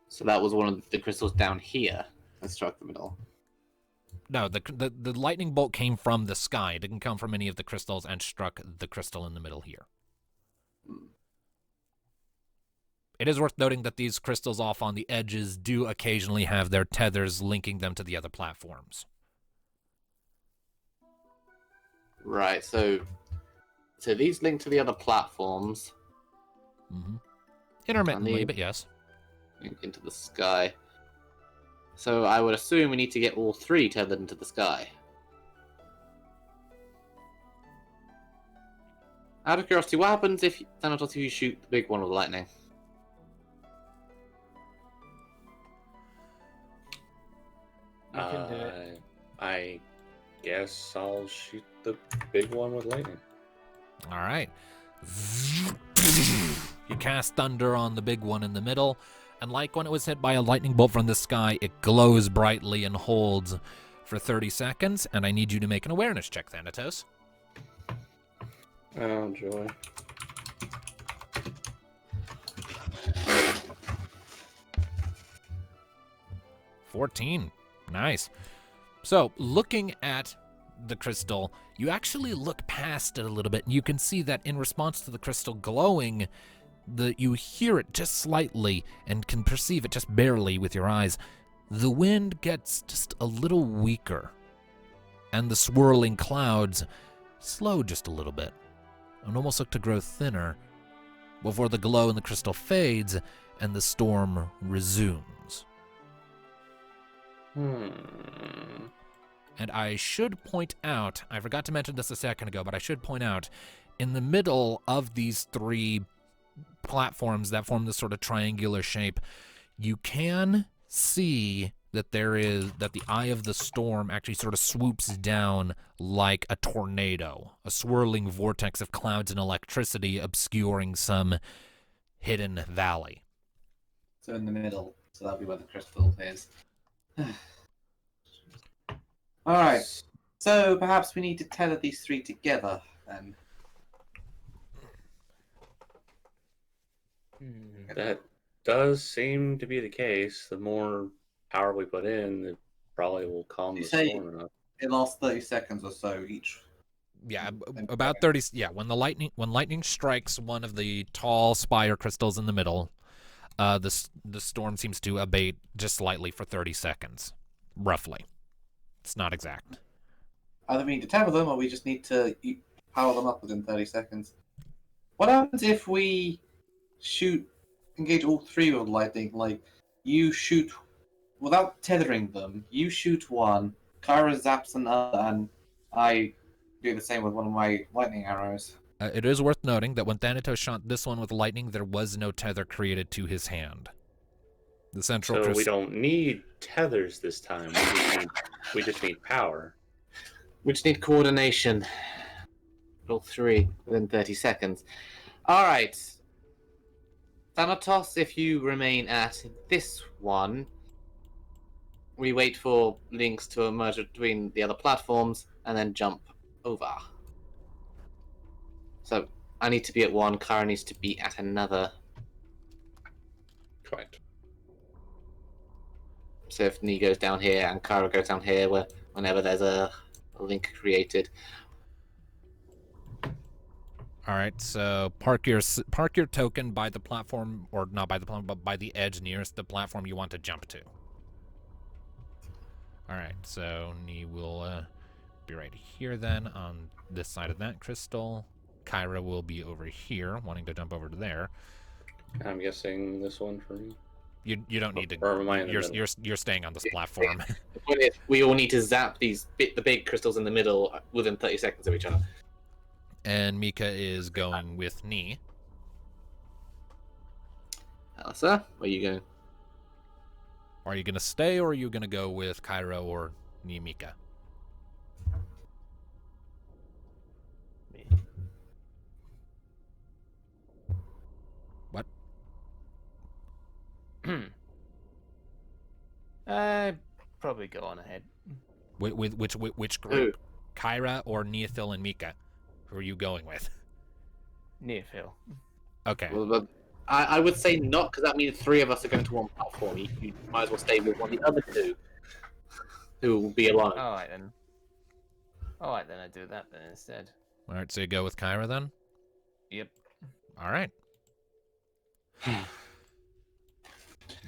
So that was one of the crystals down here that struck the middle. No, the lightning bolt came from the sky. It didn't come from any of the crystals and struck the crystal in the middle here. It is worth noting that these crystals off on the edges do occasionally have their tethers linking them to the other platforms. Right, so these link to the other platforms. Mm-hmm. Intermittently, but yes. Link into the sky. So I would assume we need to get all 3 tethered into the sky. Out of curiosity, what happens if you shoot the big one with lightning? You can do it. I guess I'll shoot the big one with lightning. All right. You cast thunder on the big one in the middle, and like when it was hit by a lightning bolt from the sky, it glows brightly and holds for 30 seconds, and I need you to make an awareness check, Thanatos. Oh, joy. $14. Nice. So, looking at the crystal, you actually look past it a little bit, and you can see that in response to the crystal glowing, you hear it just slightly and can perceive it just barely with your eyes. The wind gets just a little weaker, and the swirling clouds slow just a little bit and almost look to grow thinner before the glow in the crystal fades and the storm resumes. And I should point out, I forgot to mention this a second ago, but I should point out, in the middle of these three platforms that form this sort of triangular shape, you can see that the eye of the storm actually sort of swoops down like a tornado, a swirling vortex of clouds and electricity obscuring some hidden valley. So in the middle, so that'll be where the crystal is. Alright, so perhaps we need to tether these three together, then. That does seem to be the case. The more power we put in, it probably will calm You the say- storm enough. It lasts 30 seconds or so each. Yeah, about 30. Yeah, when lightning strikes one of the tall spire crystals in the middle, the storm seems to abate just slightly for 30 seconds, roughly. It's not exact. Either we need to tether them, or we just need to power them up within 30 seconds. What happens if we engage all three with lightning? Like, you shoot, without tethering them, you shoot one, Kyra zaps another, and I do the same with one of my lightning arrows. It is worth noting that when Thanatos shot this one with lightning, there was no tether created to his hand. The central So we don't need tethers this time. We just need power. We just need coordination. All three within 30 seconds. Alright. Thanatos, if you remain at this one, we wait for links to emerge between the other platforms and then jump over. So I need to be at one, Kyra needs to be at another. Correct. So if Nee goes down here and Kyra goes down here, whenever there's a link created. All right, so park your token by the platform, or not by the platform, but by the edge nearest the platform you want to jump to. All right, so Nee will be right here then on this side of that crystal. Kyra will be over here, wanting to jump over to there. I'm guessing this one for me. You don't need to. Or am I in the middle? You're staying on this platform. The point is, we all need to zap the big crystals in the middle within 30 seconds of each other. And Mika is going with Nee. Elsa, where are you going? Are you gonna stay, or are you gonna go with Kyra or Nee Mika? What? Probably go on ahead. Which group? Who? Kyra or Neothil and Mika? Who are you going with? Near Phil. Okay. Well, but I would say not, because that means three of us are going to one platform. You might as well stay with one of the other two, who will be alone. Alright then. Alright then, I do that then instead. All right, so you go with Kyra then? Yep. All right.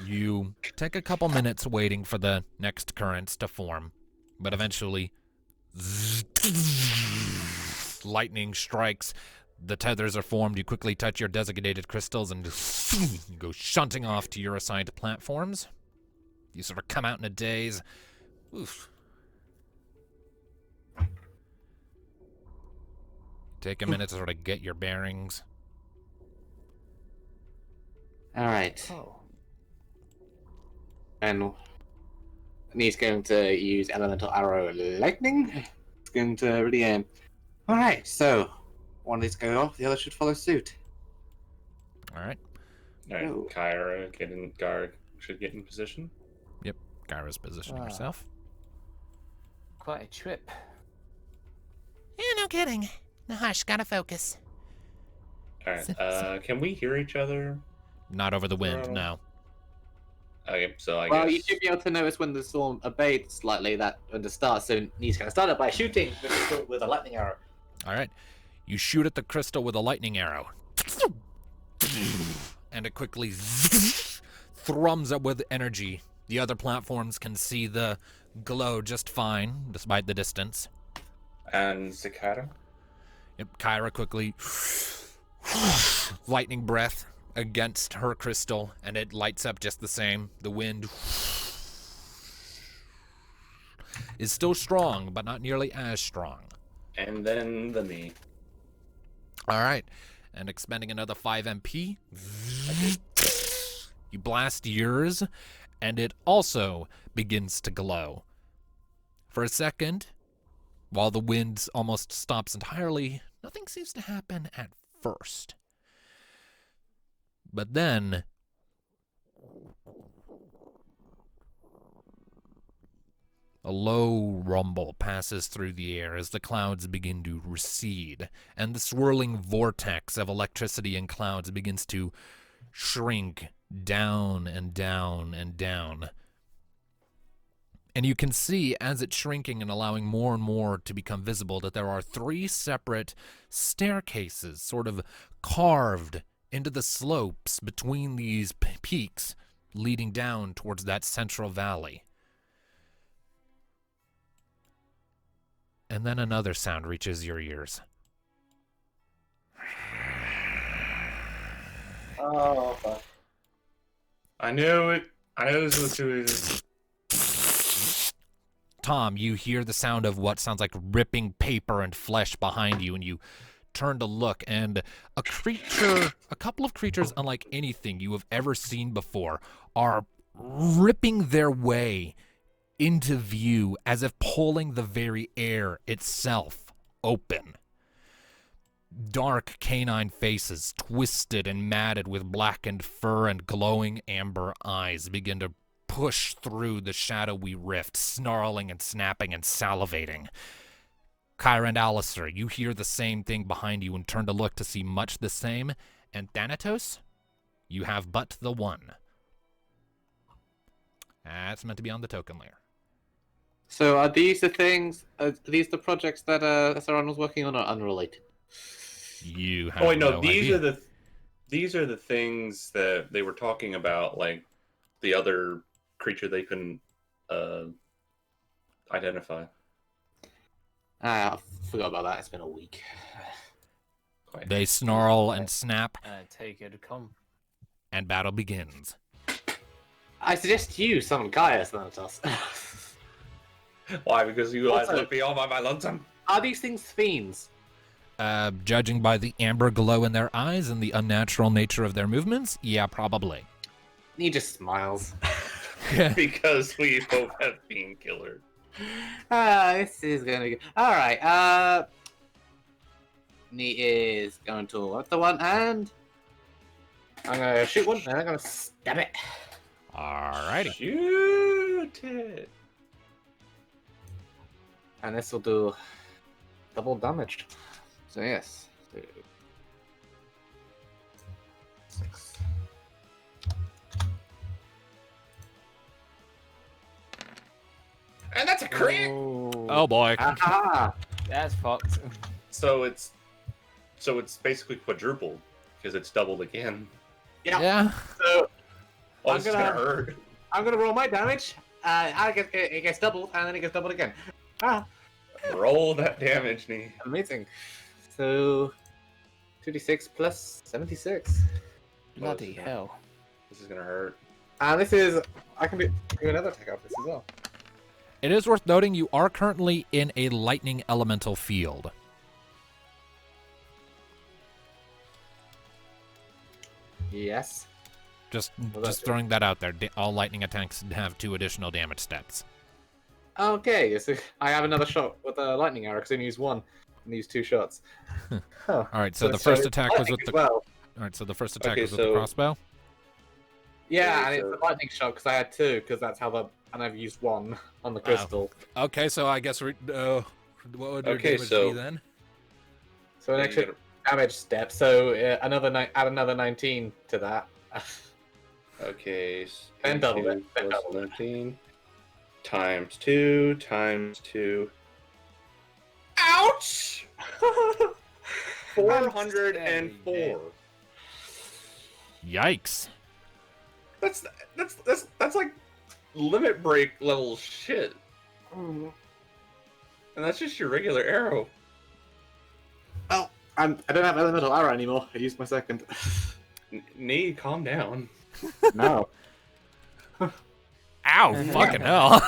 You take a couple minutes waiting for the next currents to form, but eventually lightning strikes. The tethers are formed. You quickly touch your designated crystals and you go shunting off to your assigned platforms. You sort of come out in a daze. Oof. Take a minute to sort of get your bearings. All right. Oh. And he's going to use elemental arrow lightning. It's going to really aim. All right, so one of these go off, the other should follow suit. All right. All right, Oh. Kyra should get in position. Kyra's positioning Ah. herself. Quite a trip. Yeah, no kidding. Now hush, gotta focus. All right. Can we hear each other? Not over the wind, Bro. no. Okay, so I Well, guess. you should be able to notice when the storm abates slightly that when to start. So he's going to start it by shooting with a lightning arrow. All right. You shoot at the crystal with a lightning arrow. And it quickly thrums up with energy. The other platforms can see the glow just fine, despite the distance. And Zakata? Yep, Kyra quickly lightning breath against her crystal, and it lights up just the same. The wind is still strong, but not nearly as strong. And then the me. All right. And expending another 5 MP, you blast yours, and it also begins to glow. For a second, while the wind almost stops entirely, nothing seems to happen at first. But then, a low rumble passes through the air as the clouds begin to recede, and the swirling vortex of electricity and clouds begins to shrink down and down and down. And you can see, as it's shrinking and allowing more and more to become visible, that there are 3 separate staircases sort of carved into the slopes between these peaks, leading down towards that central valley. And then another sound reaches your ears. Oh, fuck. I knew it. I knew this was too easy. Tom, you hear the sound of what sounds like ripping paper and flesh behind you, and you turn to look, and a couple of creatures unlike anything you have ever seen before are ripping their way into view as if pulling the very air itself open. Dark canine faces, twisted and matted with blackened fur and glowing amber eyes, begin to push through the shadowy rift, snarling and snapping and salivating. Kyra and Alistair, you hear the same thing behind you and turn to look to see much the same. And Thanatos, you have but the one. That's meant to be on the token layer. So are these the things? Are these the projects that SRN was working on, or unrelated? You have Oh wait, no, no these idea. these are the things that they were talking about, like the other creature they couldn't identify. I forgot about that. It's been a week. Quite. They snarl and snap, Take it to come. and battle begins. I suggest you summon Gaia, Thanatos. Why? Because you guys Also- left me all by my lonesome. Are these things fiends? Judging by the amber glow in their eyes and the unnatural nature of their movements, yeah, probably. He just smiles. Because we both have fiend killer. This is gonna be good. Alright, he is going to alert the one, and I'm gonna shoot one, and I'm gonna stab it. Alrighty. Shoot it. And this will do double damage. So yes. 6. And that's a crit. Oh boy. Aha! That's fucked. So it's basically quadrupled because it's doubled again. Yeah. So Oh, I'm this is gonna- gonna hurt. I'm gonna roll my damage. It gets doubled, and then it gets doubled again. Ah, Roll that damage, knee. amazing. So 2d6 plus 76. Bloody hell. This is gonna hurt. And this is I can do another attack off this as well. It is worth noting you are currently in a lightning elemental field. Yes. Just Well, that's throwing that out there. All lightning attacks have 2 additional damage steps. Okay, so I have another shot with a lightning arrow because I only used one and used 2 shots. Huh. All right, so the first attack was lightning with as the well. All right, so the first attack Okay, was with the so- crossbow. Yeah, Okay, and so- it's a lightning shot because I had 2 because that's how and I've used 1 on the crystal. Okay, so I guess what would your Okay, damage so- be then? So an Yeah, you extra gotta- damage step. So add another 19 to that. Okay. Then double 82 it, then plus double it. 19 times 2 times 2. Ouch! 404. Yikes. That's like limit break level shit. And that's just your regular arrow. Oh, I don't have elemental arrow anymore. I used my second. Knee, calm down. No. Ow, fucking hell.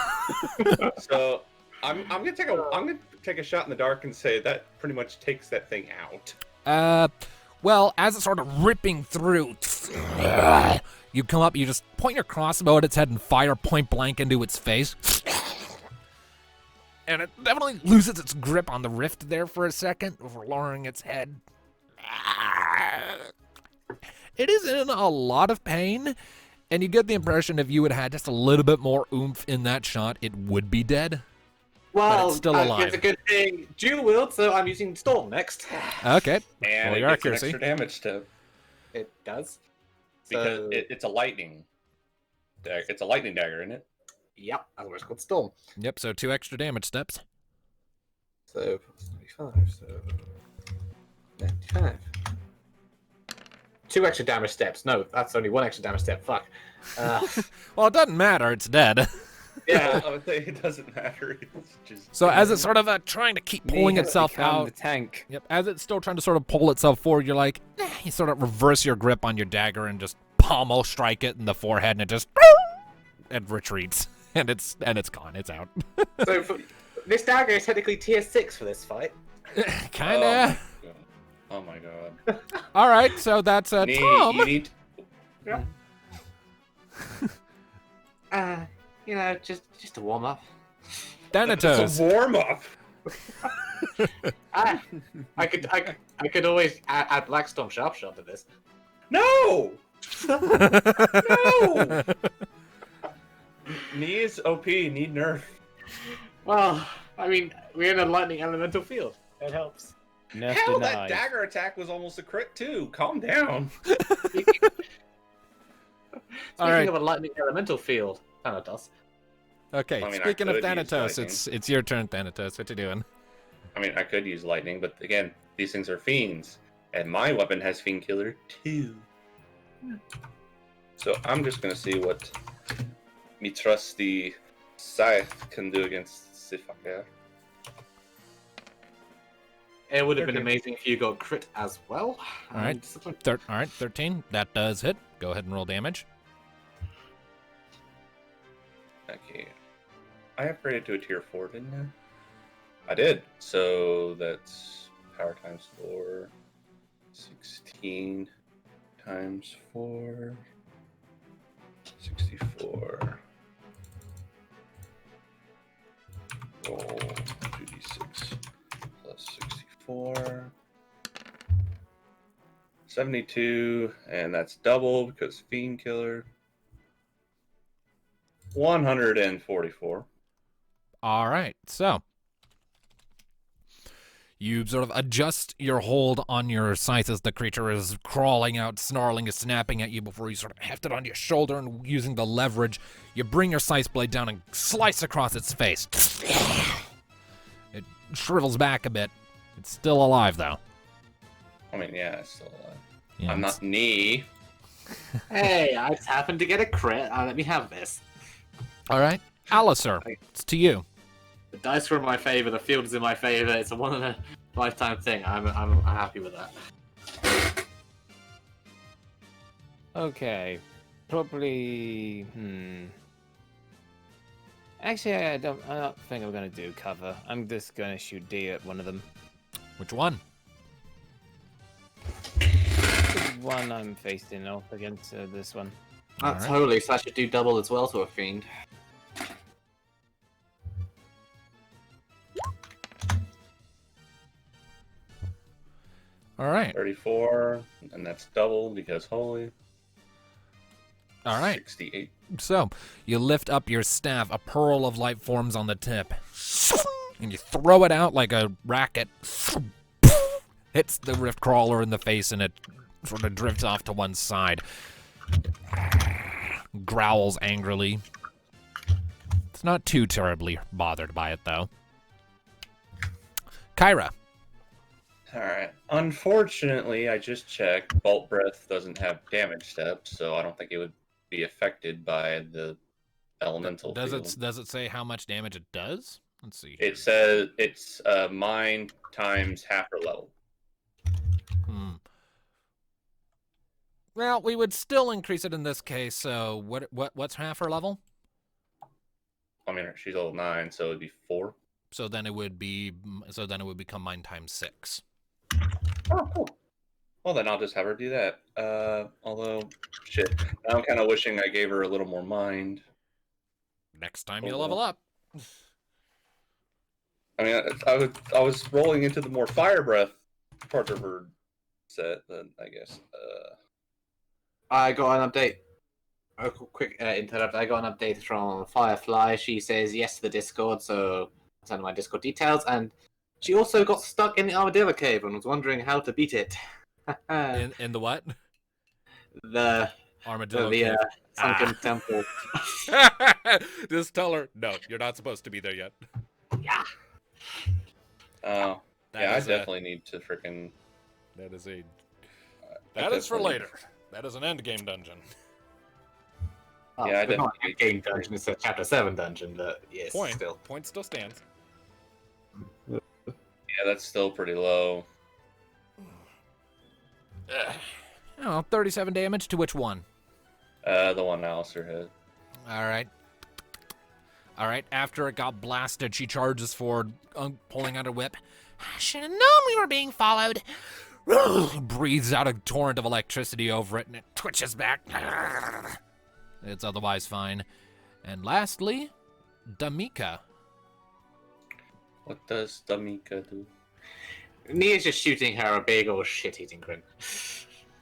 So I'm gonna take a shot in the dark and say that pretty much takes that thing out. Well, as it's sort of ripping through, you come up, you just point your crossbow at its head and fire point blank into its face. And it definitely loses its grip on the rift there for a second before lowering its head. It is in a lot of pain, and you get the impression if you had had just a little bit more oomph in that shot, it would be dead. Well, it's still alive. It's a good thing. Dual wield, so I'm using Storm next. Okay. And Roll it your gets an accuracy. extra damage step It does. because So, it's a lightning. It's a lightning dagger, isn't it? yep, otherwise called Storm. Yep, so 2 extra damage steps. So, 75, so 95. 2 extra damage steps. No, that's only 1 extra damage step. Fuck. Well, it doesn't matter, it's dead. Yeah. I would say it doesn't matter. It's just So as it's sort of trying to keep pulling Me has itself become out, the tank. yep, as it's still trying to sort of pull itself forward, you're like, you sort of reverse your grip on your dagger and just pommel strike it in the forehead, and it just it retreats, and it's gone, it's out. So, this dagger is technically tier 6 for this fight. Kinda. Oh my god. All right, so that's Tom. You need. You know, just to warm up. Thanatos. warm up. I could always add Blackstorm Sharpshot to this. No. No. Knee is OP. Need nerf. Well, I mean, we're in a lightning elemental field. It helps. Nerf Hell, that denied. dagger attack was almost a crit too. Calm down. Speaking All right. of a lightning elemental field, Thanatos. Okay, I mean, I speaking of could use Thanatos, lightning. it's your turn, Thanatos. What you doing? I mean, I could use lightning, but again, these things are fiends, and my weapon has fiend killer too. So I'm just gonna see what me trusty scythe can do against Sifaka. It would have been 13. amazing if you got crit as well. All right. Disappointed. All right, 13. That does hit. Go ahead and roll damage. Okay, I upgraded to a tier 4, didn't I? I did. So that's power times 4, 16 times 4, 64. Roll 2d6 plus 64. 72, and that's double because Fiend Killer. 144. All right, so you sort of adjust your hold on your scythe as the creature is crawling out, snarling, and snapping at you before you sort of heft it on your shoulder and using the leverage, you bring your scythe blade down and slice across its face. It shrivels back a bit. It's still alive, though. I mean, yeah, it's still alive. Yeah, I'm it's- not knee. Hey, I just happened to get a crit. Let me have this. All right, Alistair, it's to you. The dice are in my favor. The field is in my favor. It's a one-in-a-lifetime thing. I'm happy with that. Okay, probably. Actually, I don't think I'm gonna do cover. I'm just gonna shoot D at one of them. Which one? The one I'm facing off against this one. That's Alright. holy, so I should do double as well to a fiend. All right, 34, and that's double because holy. all right. 68. So, you lift up your staff, a pearl of light forms on the tip, and you throw it out like a racket. Hits the rift crawler in the face, and it sort of drifts off to one side. Growls angrily. It's not too terribly bothered by it, though. Kyra. Alright. Unfortunately, I just checked. Bolt Breath doesn't have damage steps, so I don't think it would be affected by the elemental Does field. it say how much damage it does? Let's see. It says it's mine times half her level. Well, we would still increase it in this case. So what's half her level? I mean, she's level 9, so it'd be 4. So then it would become mine times 6. Oh, cool. Well, then I'll just have her do that. Although, shit, now I'm kind of wishing I gave her a little more mind. Next time Oh, you well. level up. I mean, I was rolling into the more fire breath part of her set, but I guess. I got an update. A quick interrupt. I got an update from Firefly. She says yes to the Discord, so I sent her my Discord details. And she also got stuck in the Armadillo Cave and was wondering how to beat it. In the what? the Armadillo the cave. sunken temple. Just tell her, no, you're not supposed to be there yet. Yeah. Oh, That yeah, I is definitely need to freaking. That is a. I That is for definitely- later. That is an end game dungeon. Oh, Yeah, I it's not a definitely- game dungeon. It's a Chapter 7 dungeon, but yes, still. Point still stands. Yeah, that's still pretty low. Oh, 37 damage to which one? The one Alistair hit. All right. All right. After it got blasted, she charges forward, pulling out a whip. I should have known we were being followed. Breathes out a torrent of electricity over it, and it twitches back. It's otherwise fine. And lastly, Damika. What does Damika do? Nia's just shooting her a big old shit-eating grin.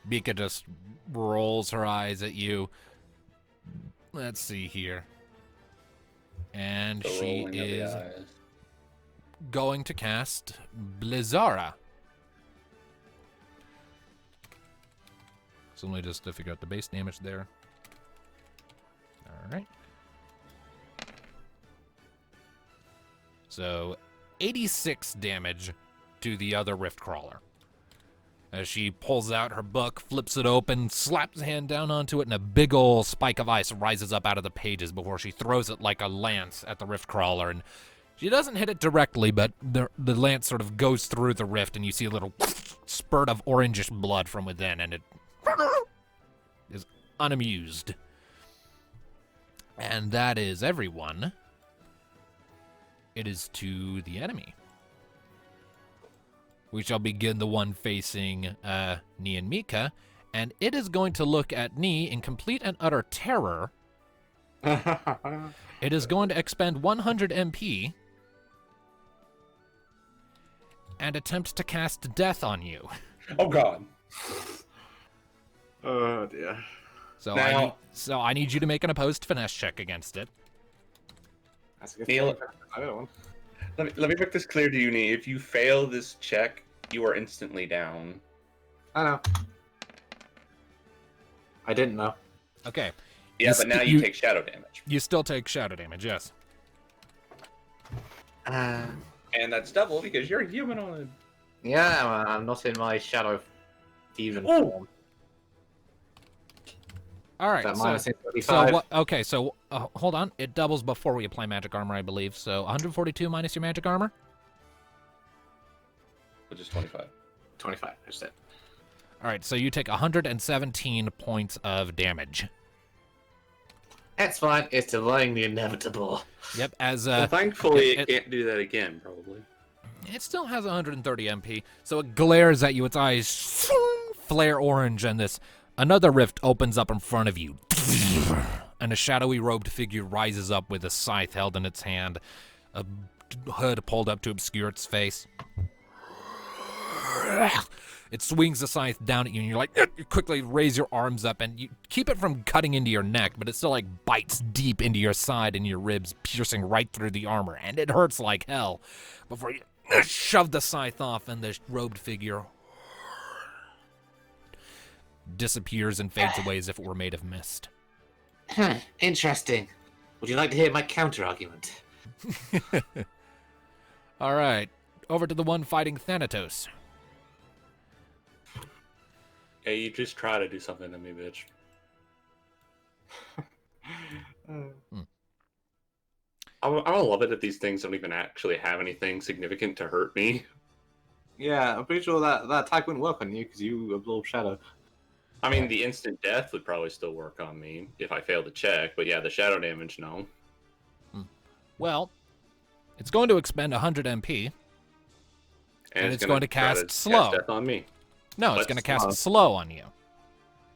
Mika just rolls her eyes at you. Let's see here. And The she rolling of the is eyes. going to cast Blizzara. So let me just figure out the base damage there. Alright. So, 86 damage to the other Rift Crawler. As she pulls out her book, flips it open, slaps a hand down onto it, and a big ol' spike of ice rises up out of the pages before she throws it like a lance at the Rift Crawler. And she doesn't hit it directly, but the lance sort of goes through the rift, and you see a little spurt of orangish blood from within, and it is unamused. And that is everyone. It is to the enemy. We shall begin the one facing Ni and Mika, and it is going to look at Ni in complete and utter terror. It is going to expend 100 MP and attempt to cast Death on you. Oh god. Oh dear. So I need you to make an opposed finesse check against it. That's a good Feel thing. I don't know. Let me make this clear to you, Nee. If you fail this check, you are instantly down. I know. I didn't know. Okay. Yeah, but now you take shadow damage. You still take shadow damage, yes. And that's double because you're humanoid. Yeah, I'm not in my shadow demon Oh. form. All right. That So, minus so 35. what? Okay. So hold on. It doubles before we apply magic armor, I believe. So 142 minus your magic armor. Which is 25. 25, I said. All right. So you take 117 points of damage. That's fine. It's delaying the inevitable. Yep. As Well, thankfully, it- it can't do that again, probably. it still has 130 MP. So it glares at you. Its eyes flare orange, and another rift opens up in front of you. And a shadowy robed figure rises up with a scythe held in its hand, a hood pulled up to obscure its face. It swings the scythe down at you, and you're like, you quickly raise your arms up, and you keep it from cutting into your neck, but it still like bites deep into your side and your ribs, piercing right through the armor, and it hurts like hell. Before you shove the scythe off, and the robed figure disappears and fades away as if it were made of mist. Interesting. Would you like to hear my counter-argument? All right, over to the one fighting Thanatos. Hey, you just try to do something to me, bitch. I would love it if these things don't even actually have anything significant to hurt me. Yeah, I'm pretty sure that attack wouldn't work on you because you absorb shadow. I mean, the instant death would probably still work on me if I failed to check, but yeah, the shadow damage, no. Well, it's going to expend 100 MP. And it's gonna going to try cast slow. death on me. No, it's What's going to cast slow? slow on you.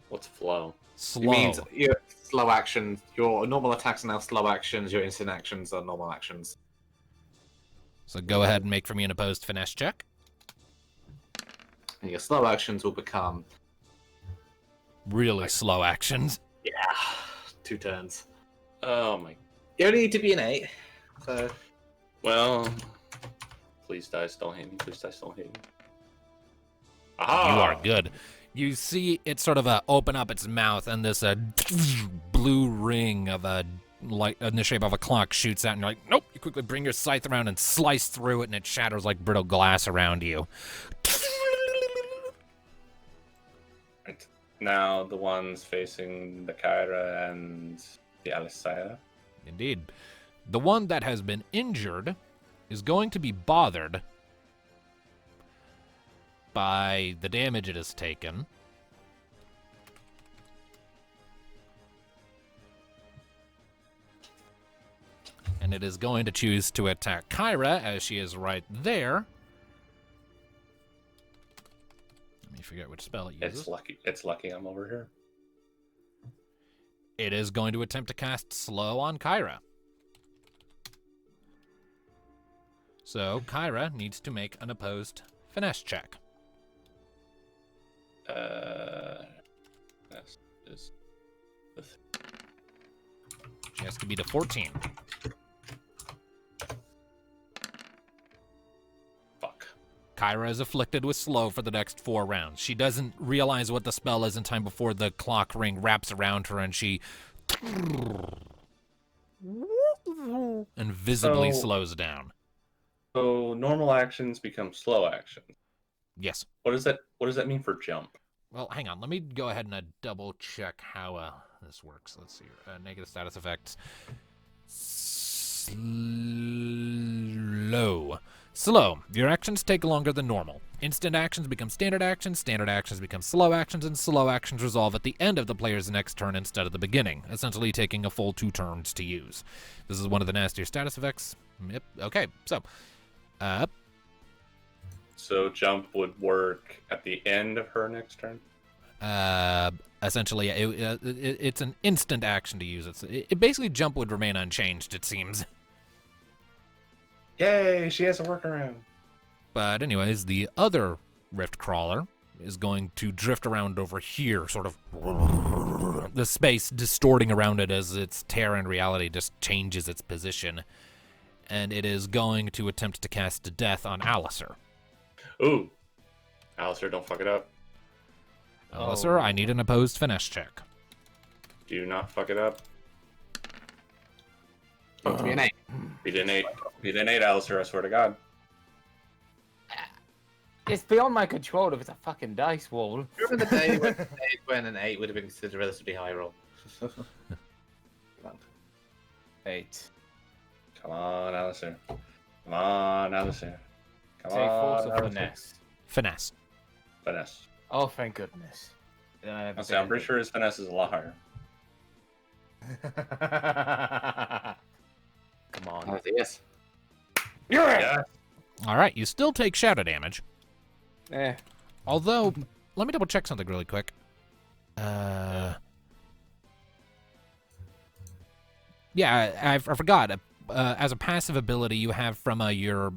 What's flow? Slow. It means your slow actions, your normal attacks are now slow actions, your instant actions are normal actions. So go ahead and make for me an opposed finesse check. And your slow actions will become, Really slow actions. yeah, 2 turns. Oh my. You only need to be an 8, so... Well, please dice don't hit me. Please dice don't hit me. You Aha! are good. You see it sort of open up its mouth, and this blue ring of a light in the shape of a clock shoots out, and you're like, nope. You quickly bring your scythe around and slice through it, and it shatters like brittle glass around you. Right. Now the ones facing the Kyra and the Alisaya. Indeed. The one that has been injured is going to be bothered by the damage it has taken. And it is going to choose to attack Kyra, as she is right there. Let me figure out which spell it uses. It's lucky I'm over here. It is going to attempt to cast slow on Kyra. So Kyra needs to make an opposed finesse check. This is She has to beat a 14. fuck. Kyra is afflicted with slow for the next 4 rounds. She doesn't realize what the spell is in time before the clock ring wraps around her and she and visibly So- slows down. So normal actions become slow actions. Yes. What does that mean for jump? Well, hang on. Let me go ahead and double check how this works. Let's see. Negative status effects. Slow. Slow. Your actions take longer than normal. Instant actions become standard actions become slow actions, and slow actions resolve at the end of the player's next turn instead of the beginning, essentially taking a full 2 turns to use. This is one of the nastier status effects. Yep. Okay, so... So jump would work at the end of her next turn? Essentially, it's an instant action to use. It basically, jump would remain unchanged, it seems. Yay, she has a workaround. But anyways, the other Rift Crawler is going to drift around over here, sort of the space distorting around it as its terror in reality just changes its position. And it is going to attempt to cast Death on Alistair. Ooh. Alistair, don't fuck it up. Alistair, I need an opposed finesse check. Do not fuck it up. Don't be an 8. Beat an 8. Beat an 8, Alistair, I swear to God. It's beyond my control if it's a fucking dice wall. Remember the day when an 8 would have been considered a relatively high roll? 8. Come on, Alistair. Come on, Alistair. Come Say force on, or Alistair. finesse. Finesse. Finesse. Oh, thank goodness. I'm pretty sure his finesse is a lot higher. Come on. Oh, yes. Yeah. All right, you still take shadow damage. Although, let me double check something really quick. Yeah, I forgot. As a passive ability you have from your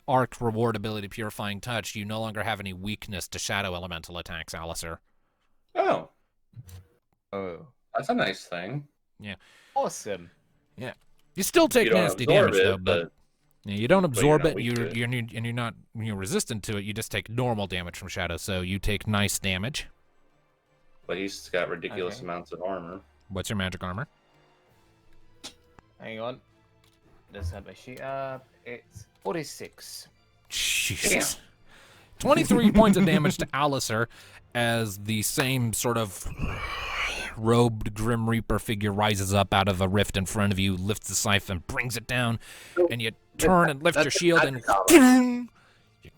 Arc reward ability, Purifying Touch, you no longer have any weakness to shadow elemental attacks, Alistair. Oh, Oh. that's a nice thing. Awesome. You still take You don't nasty absorb damage, it, though, but you don't you're absorb not it, weak to it. you're not resistant to it, you just take normal damage from shadow, so you take nice damage. But he's got ridiculous Okay. amounts of armor. What's your magic armor? Hang on. Let's have my sheet up. It's 46. Jesus. 23 points of damage to Alistair as the same sort of robed Grim Reaper figure rises up out of a rift in front of you, lifts the scythe and brings it down, and you turn and lift your shield and you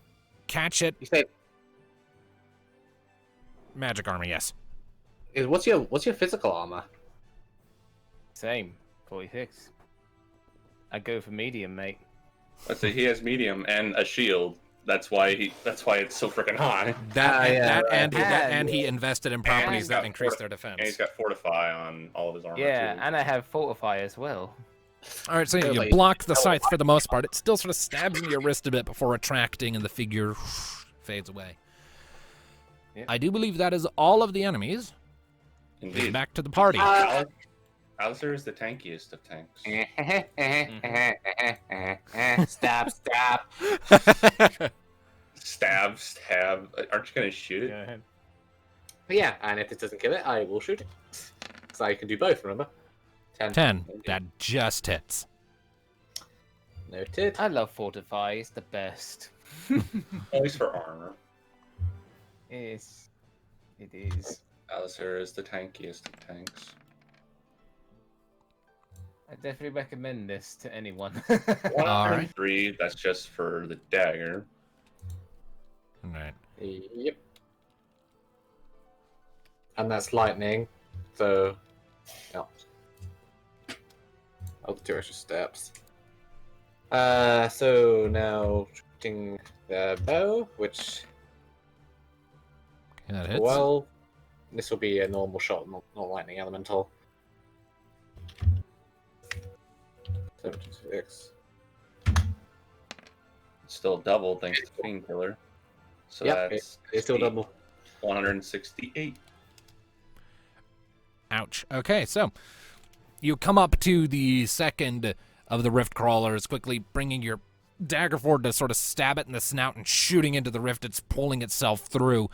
catch it. You said, Magic armor, yes. what's your physical armor? Same. 46. I go for medium, mate. Let's say he has medium and a shield. That's why it's so freaking high. And he invested in properties that increase their defense. And he's got fortify on all of his armor Yeah, too. and I have fortify as well. All right, so you block the scythe for the most part. It still sort of stabs into your wrist a bit before retracting, and the figure fades away. Yep. I do believe that is all of the enemies. Indeed. Back to the party. Alistair is the tankiest of tanks. Stab, stab. Stab. Aren't you gonna shoot it? Go ahead. But yeah, and if it doesn't kill it, I will shoot it. So I can do both, remember? 10. That just hits. Noted. I love fortify. It's the best. At least for armor. It is. Alistair is the tankiest of tanks. I definitely recommend this to anyone. 103, that's just for the dagger. All right. Yep. And that's lightning, so yeah. I'll do 2 extra steps. So now shooting the bow, which Okay, that hits. well, this will be a normal shot, not lightning elemental. 76. It's still double thanks to Painkiller. So Yep, that's it's still double. 168. Ouch. Okay, so you come up to the second of the rift crawlers, quickly bringing your dagger forward to sort of stab it in the snout and shooting into the rift. It's pulling itself through.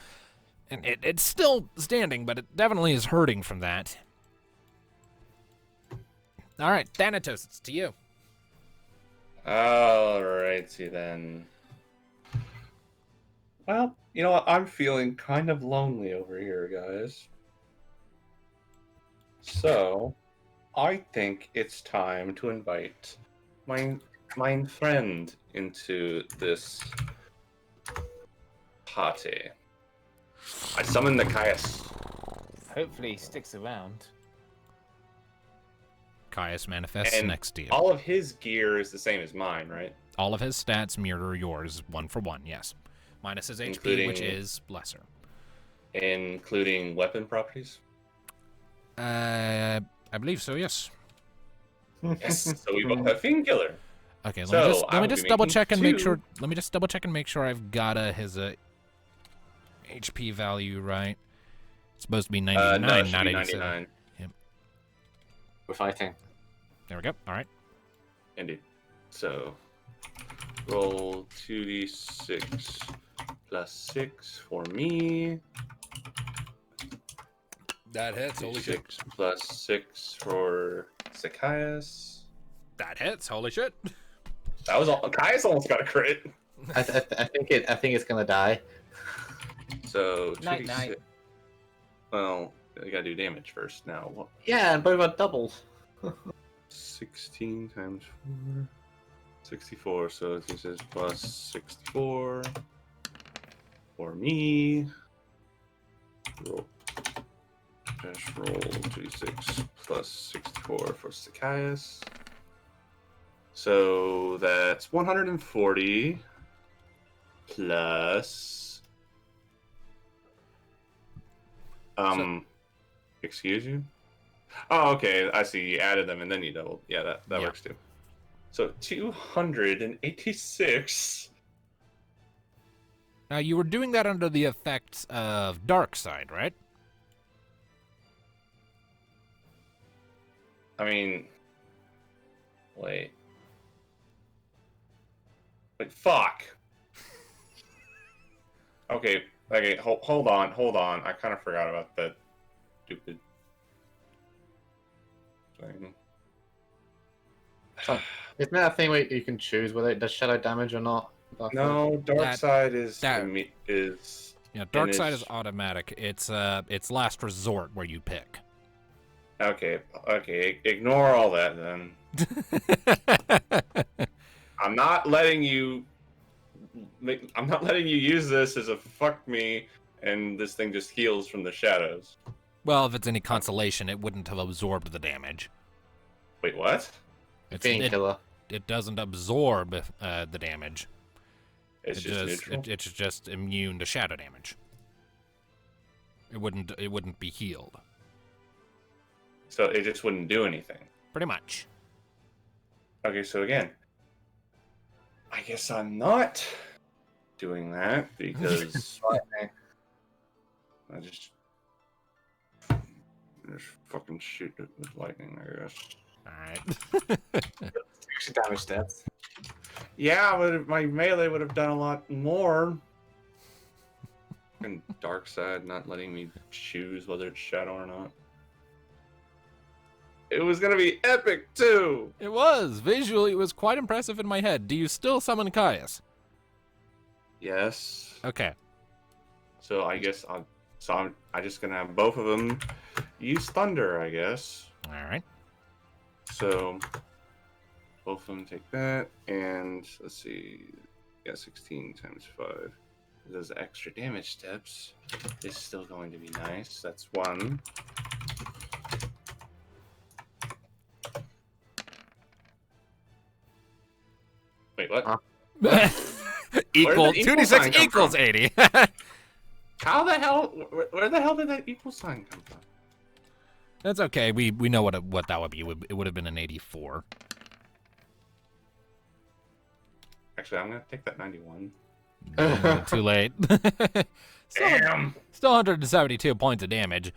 And it's still standing, but it definitely is hurting from that. All right, Thanatos, it's to you. Alrighty then. Well, you know what? I'm feeling kind of lonely over here, guys. So, I think it's time to invite my friend into this party. I summon the Caius. Hopefully he sticks around. Caius manifests And next to you. all of his gear is the same as mine, right? All of his stats mirror yours, 1 for 1, yes. Minus his HP, Including- which is lesser. Including weapon properties. I believe so, yes. Yes. So we both have Fiendkiller. Okay, let So, me just, I will be double making check and make 2. sure. Let me just double check and make sure I've got his HP value right. It's supposed to be 99, No, it should not be 87. 99. We're fighting. There we go. All right. Indeed. So, roll 2d6 plus 6 for me. That hits. 6 plus 6 for Zacchaeus. That hits. Holy shit. That was all. Caius almost got a crit. I think it's gonna die. So, Night, 2d6. night. Well, we gotta do damage first now. What? Yeah, and both are doubles. 16 times 4. 64. So, this is plus 64 for me. Roll. Just roll 2d6 plus 64 for Zacchaeus. So that's 140 plus. Excuse you? Oh, okay. I see. You added them and then you doubled. Yeah, that Yeah. works too. So 286. Now, you were doing that under the effects of Dark Side, right? I mean, wait, fuck. Okay, hold on. I kind of forgot about that stupid thing. Isn't that a thing where you can choose whether it does shadow damage or not? No, Dark That- Side is that- is Yeah, Dark And Side it's- is automatic. It's last resort where you pick. okay. Ignore all that then. I'm not letting you use this as a fuck me, and this thing just heals from the shadows. Well, if it's any consolation, it wouldn't have absorbed the damage. Wait, what? It Painkiller. doesn't absorb the damage. It's just neutral. It's just immune to shadow damage. It wouldn't be healed. So it just wouldn't do anything. Pretty much. Okay, so again, I guess I'm not doing that because I just fucking shoot it with lightning, I guess. Alright. Extra damage stats. Yeah, but my melee would have done a lot more. And dark side not letting me choose whether it's shadow or not. It was gonna be epic too. It was. Visually, it was quite impressive in my head. Do you still summon Caius? Yes. Okay. So I guess I'm just gonna have both of them use thunder, I guess. Alright. So both of them take that, and let's see, yeah, 16 times 5. Those extra damage steps is still going to be nice. That's 1. Wait, what? Equal equal sign 2d6 come equals from? 80. How the hell? Where the hell did that equal sign come from? That's okay. We know what that would be. It would have been an 84. Actually, I'm gonna take that 91. Too late. Damn. Still 172 points of damage.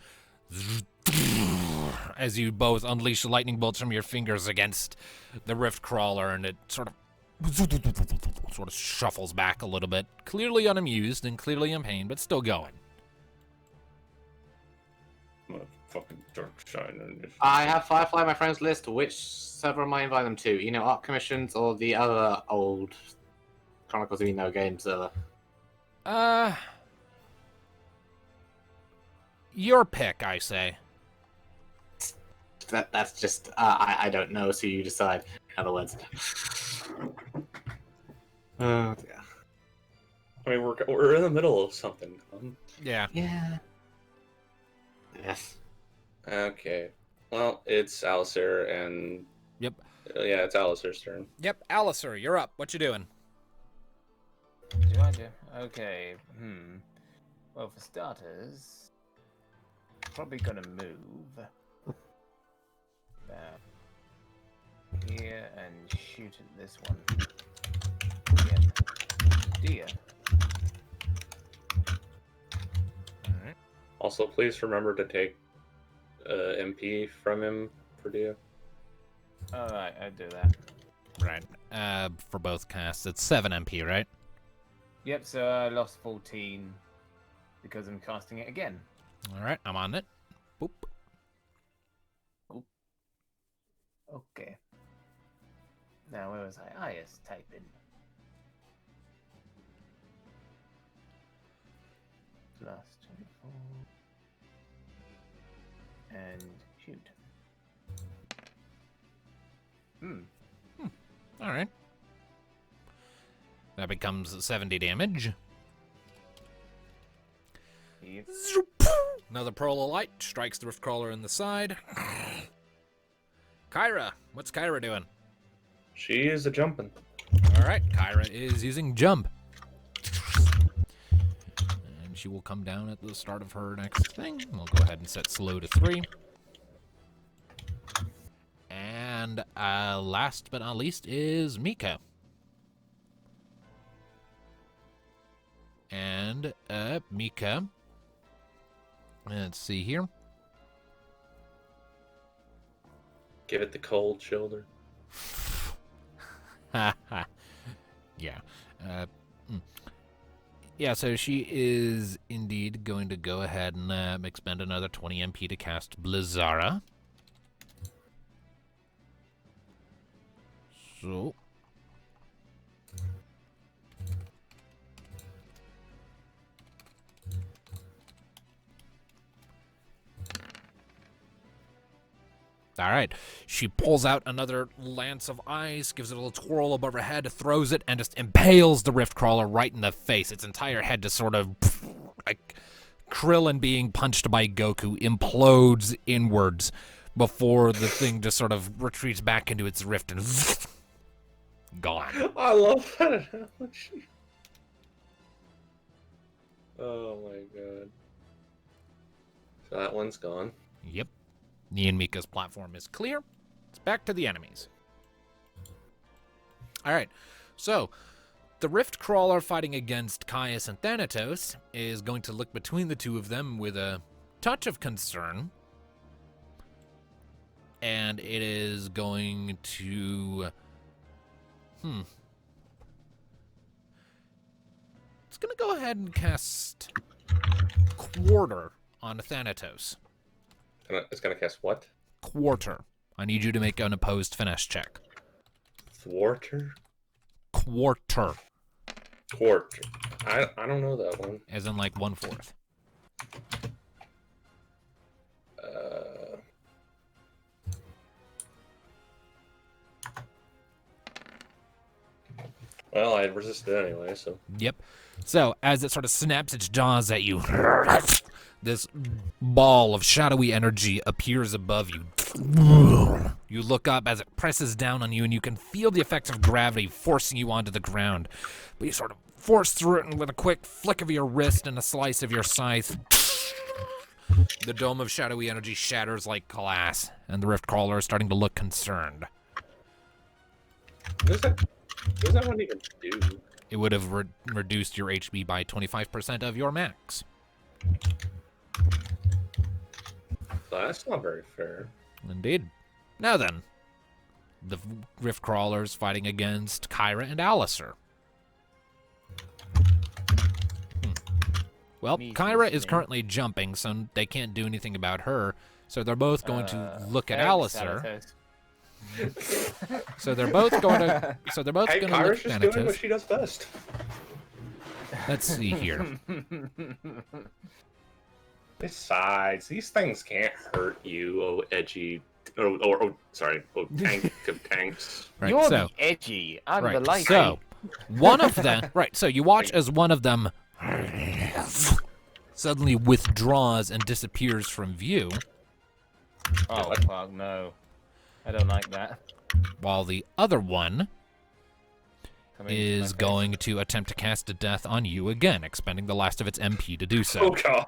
As you both unleash lightning bolts from your fingers against the rift crawler, and it sort of shuffles back a little bit, clearly unamused and clearly in pain, but still going. Fucking dark side. I have Firefly on my friends list. Which server am I inviting them to? Eno Art Commissions or the other old Chronicles of Eno game server? Your pick, I say. That's just I don't know, so you decide. In other words. Oh yeah. I mean, we're in the middle of something. Yeah. Yeah. Yes. Okay. Well, it's Alistair and. Yep. Yeah, it's Alistair's turn. Yep, Alistair, you're up. What you doing? Do I do? Okay. Well, for starters, probably gonna move about here and shoot at this one. Again. Dear. Alright. Also, please remember to take MP from him for Dia. Alright, I'll do that. Right. For both casts, it's 7 MP, right? Yep, so I lost 14 because I'm casting it again. Alright, I'm on it. Boop. Okay. Now, where was I? Ah, yes, type in. Plus 24. And shoot. Alright. That becomes 70 damage. Yep. Another pearl of light strikes the rift crawler in the side. Kyra, what's Kyra doing? She is a jumping. Alright, Kyra is using jump. And she will come down at the start of her next thing. We'll go ahead and set slow to 3. And last but not least is Mika. And Mika, let's see here. Give it the cold shoulder. Yeah. Yeah, so she is indeed going to go ahead and expend another 20 MP to cast Blizzara. So. All right. She pulls out another lance of ice, gives it a little twirl above her head, throws it, and just impales the rift crawler right in the face. Its entire head just sort of, like Krillin being punched by Goku, implodes inwards before the thing just sort of retreats back into its rift and gone. I love that analogy. Oh my god. So that one's gone. Yep. Me and Mika's platform is clear. It's back to the enemies. All right. So, the Rift Crawler fighting against Caius and Thanatos is going to look between the two of them with a touch of concern. And it is going to... It's going to go ahead and cast Quarter on Thanatos. It's gonna cast what? Quarter. I need you to make an opposed finesse check. Thwarter? Quarter. Quarter. I don't know that one. As in like 1/4. Well, I resisted anyway, so. Yep. So, as it sort of snaps its jaws at you, this ball of shadowy energy appears above you. You look up as it presses down on you, and you can feel the effects of gravity forcing you onto the ground. But you sort of force through it, and with a quick flick of your wrist and a slice of your scythe, the dome of shadowy energy shatters like glass, and the Rift Crawler is starting to look concerned. What does that one even do? It would have reduced your HP by 25% of your max. That's not very fair. Indeed. Now then, the Rift Crawlers fighting against Kyra and Alistair. Well, Me Kyra is listening. currently jumping, so they can't do anything about her. So they're both going to look at thanks, Alistair. Thanatos. So they're both going to. So they're both Hey, going to look Kyra's at just doing what Thanatos. she does best. Let's see here. Besides, these things can't hurt you, oh edgy, tank of tanks. Right. You're So. the edgy. I'm the Right. light. So, one of them. Right. So you watch as one of them suddenly withdraws and disappears from view, Oh, fuck, no. I don't like that. while the other one Come into my is face. going to attempt to cast a death on you again, expending the last of its MP to do Oh so. god.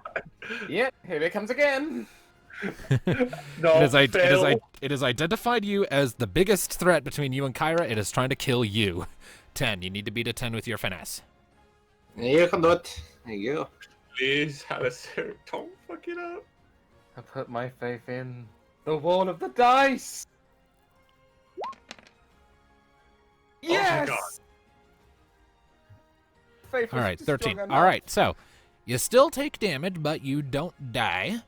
Yep, here it comes again. No, It has identified you as the biggest threat between you and Kyra. It is trying to kill you. 10. You need to beat a 10 with your finesse. You can do it. There you go. Please, Alistair, don't fuck it up. I put my faith in the wall of the dice. Yes. God. Faith All was right, just 13. strong All enough. right, so you still take damage, but you don't die.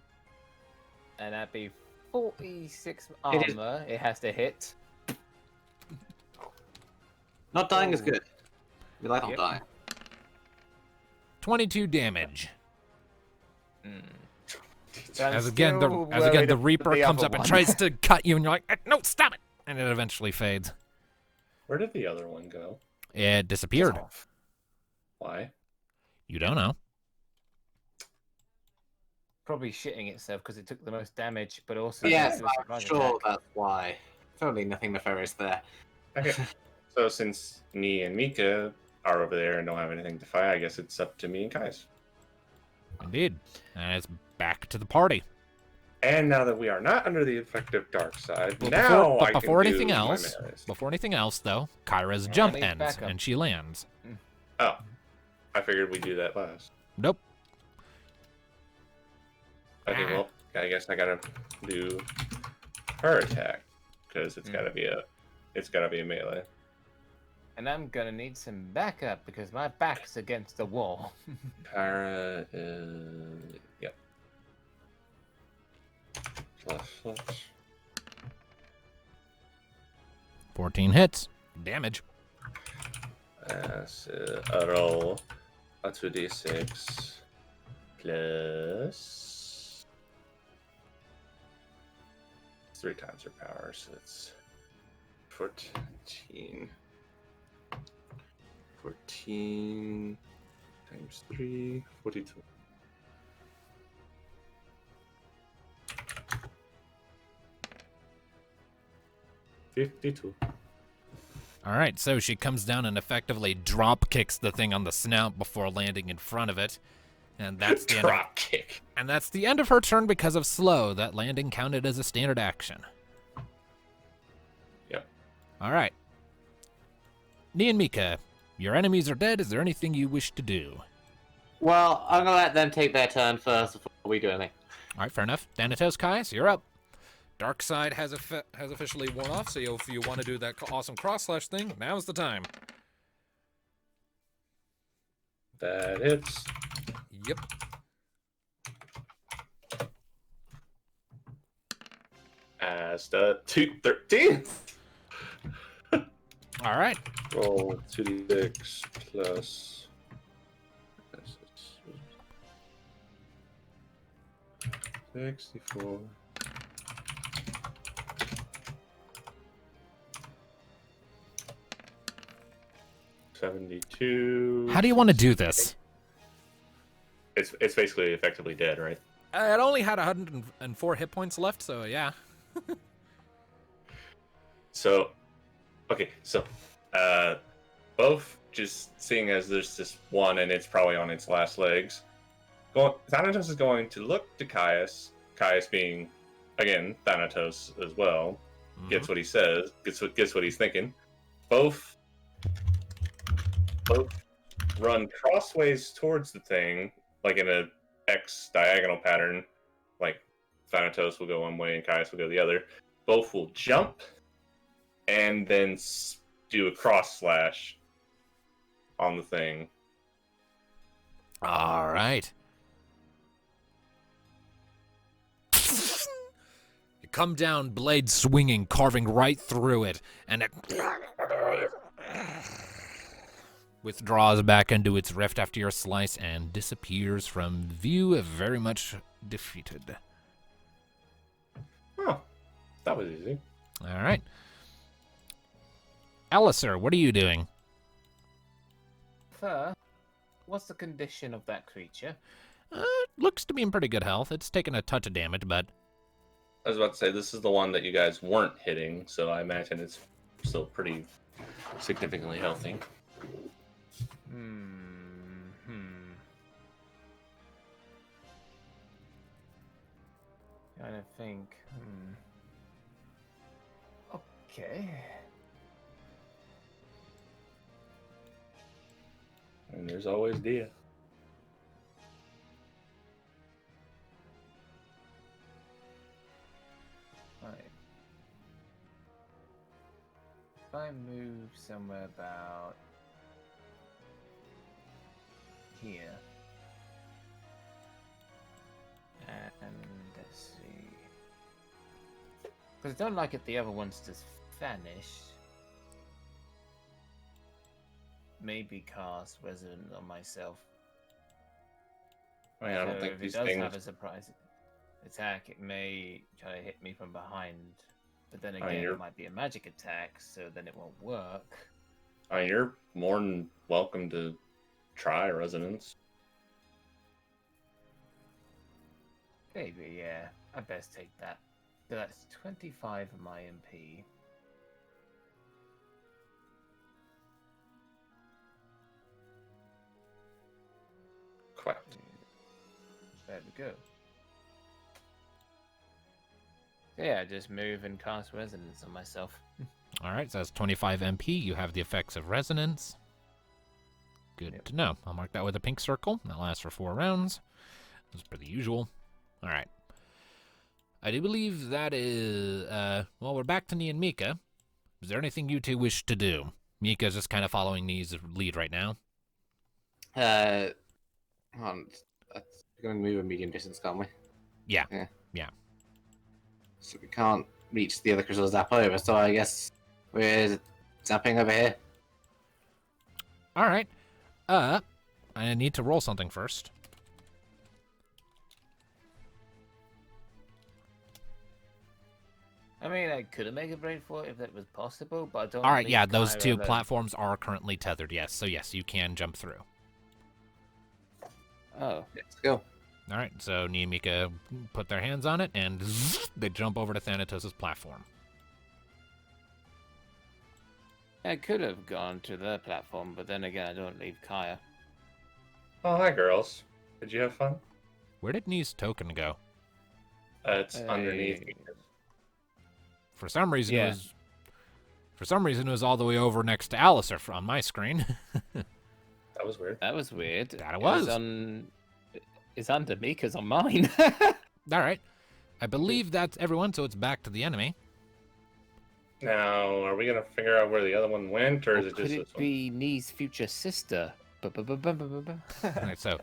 And that'd be 46 It is- armor. It has to hit. Not dying is Oh. good. We like not Yep. dying. 22 damage. So I'm As again, still the worried of Reaper the comes other up and one. tries to cut you, and you're like, no, stop it! And it eventually fades. Where did the other one go? It disappeared. Why? You don't know. Probably shitting itself because it took the most damage, but also Yes, the I'm surprise sure attack. that's why. Totally nothing nefarious there. Okay. So since me and Mika are over there and don't have anything to fight, I guess it's up to me and Kais. Indeed. And it's back to the party. And now that we are not under the effective dark side, Well, now I before can anything do else, my melees. before anything else, though, Kyra's Yeah, jump I need ends, backup. and she lands. Oh, I figured we'd do that last. Nope. Okay, well, I guess I gotta do her attack because it's Mm. gotta be a melee. And I'm gonna need some backup because my back's against the wall. Kyra is yep. Plus. 14 hits. Damage. That's a roll. A 2d6 plus 3 times her power, so it's 14. 14 times 3, 42. $52. All right, so she comes down and effectively drop kicks the thing on the snout before landing in front of it. And that's the end of, Drop kick. and that's the end of her turn because of slow. That landing counted as a standard action. Yep. All right. Nia and Mika, your enemies are dead. Is there anything you wish to do? Well, I'm gonna let them take their turn first before we do anything. All right, fair enough. Thanatos, Caius, you're up. Dark side has officially worn off, so if you want to do that awesome cross slash thing, now's the time. That hits. Yep. As the 213. All right. Roll 2d6 plus. 64. 72. How do you want to do this? It's basically effectively dead, right? It only had 104 hit points left, so yeah. So, okay, so both just seeing as there's this one and it's probably on its last legs. Thanatos is going to look to Caius. Caius being, again, Thanatos as well. Gets what he says. Gets what he's thinking. Both run crossways towards the thing, like in a X diagonal pattern. Like Thanatos will go one way and Caius will go the other. Both will jump and then do a cross slash on the thing. All right. You come down, blade swinging, carving right through it, and it withdraws back into its rift after your slice and disappears from view, very much defeated. Oh, that was easy. All right. Alistair, what are you doing? What's the condition of that creature? Looks to be in pretty good health. It's taken a touch of damage, but I was about to say, this is the one that you guys weren't hitting, so I imagine it's still pretty significantly healthy. Trying to think. Okay. And there's always Dia. Right. If I move somewhere about here, and let's see, because I don't like it. The other one's just vanished. Maybe cast Resident on myself. I mean, I don't So think if these it does things. have a surprise attack, it may try to hit me from behind. But then I mean, again, you're- it might be a magic attack, so then it won't work. I mean, you're more than welcome to try Resonance. Maybe, yeah. I best take that. So that's 25 of my MP. Quite. There we go. So yeah, just move and cast Resonance on myself. all right, so that's 25 MP. You have the effects of resonance. Good Yep. to know. I'll mark that with a pink circle. That lasts for 4 rounds. As per the usual. All right. I do believe that is, well, we're back to Nia and Mika. Is there anything you two wish to do? Mika's just kind of following Nia's lead right now. Hold on. We're going to move a medium distance, can't we? Yeah. Yeah. So we can't reach the other crystal zap over, so I guess we're zapping over here. All right. I need to roll something first. I mean, I could have made a break for it if that was possible, but I don't. All right, leave yeah, those Kyra two alone. platforms are currently tethered, yes. So, yes, you can jump through. Oh, Let's go. All right, so Nia and Mika put their hands on it, and they jump over to Thanatos' platform. I could have gone to the platform, but then again, I don't leave Kaya. Oh, hi, girls. Did you have fun? Where did Nee's token go? It's underneath. For some reason, Yeah. it was all the way over next to Alistair on my screen. That was weird. That was weird. That it was. It's under Mika's on mine. All right. I believe that's everyone, so it's back to the enemy. Now, are we gonna figure out where the other one went, or is it could just it this one? be Nee's future sister? All right, so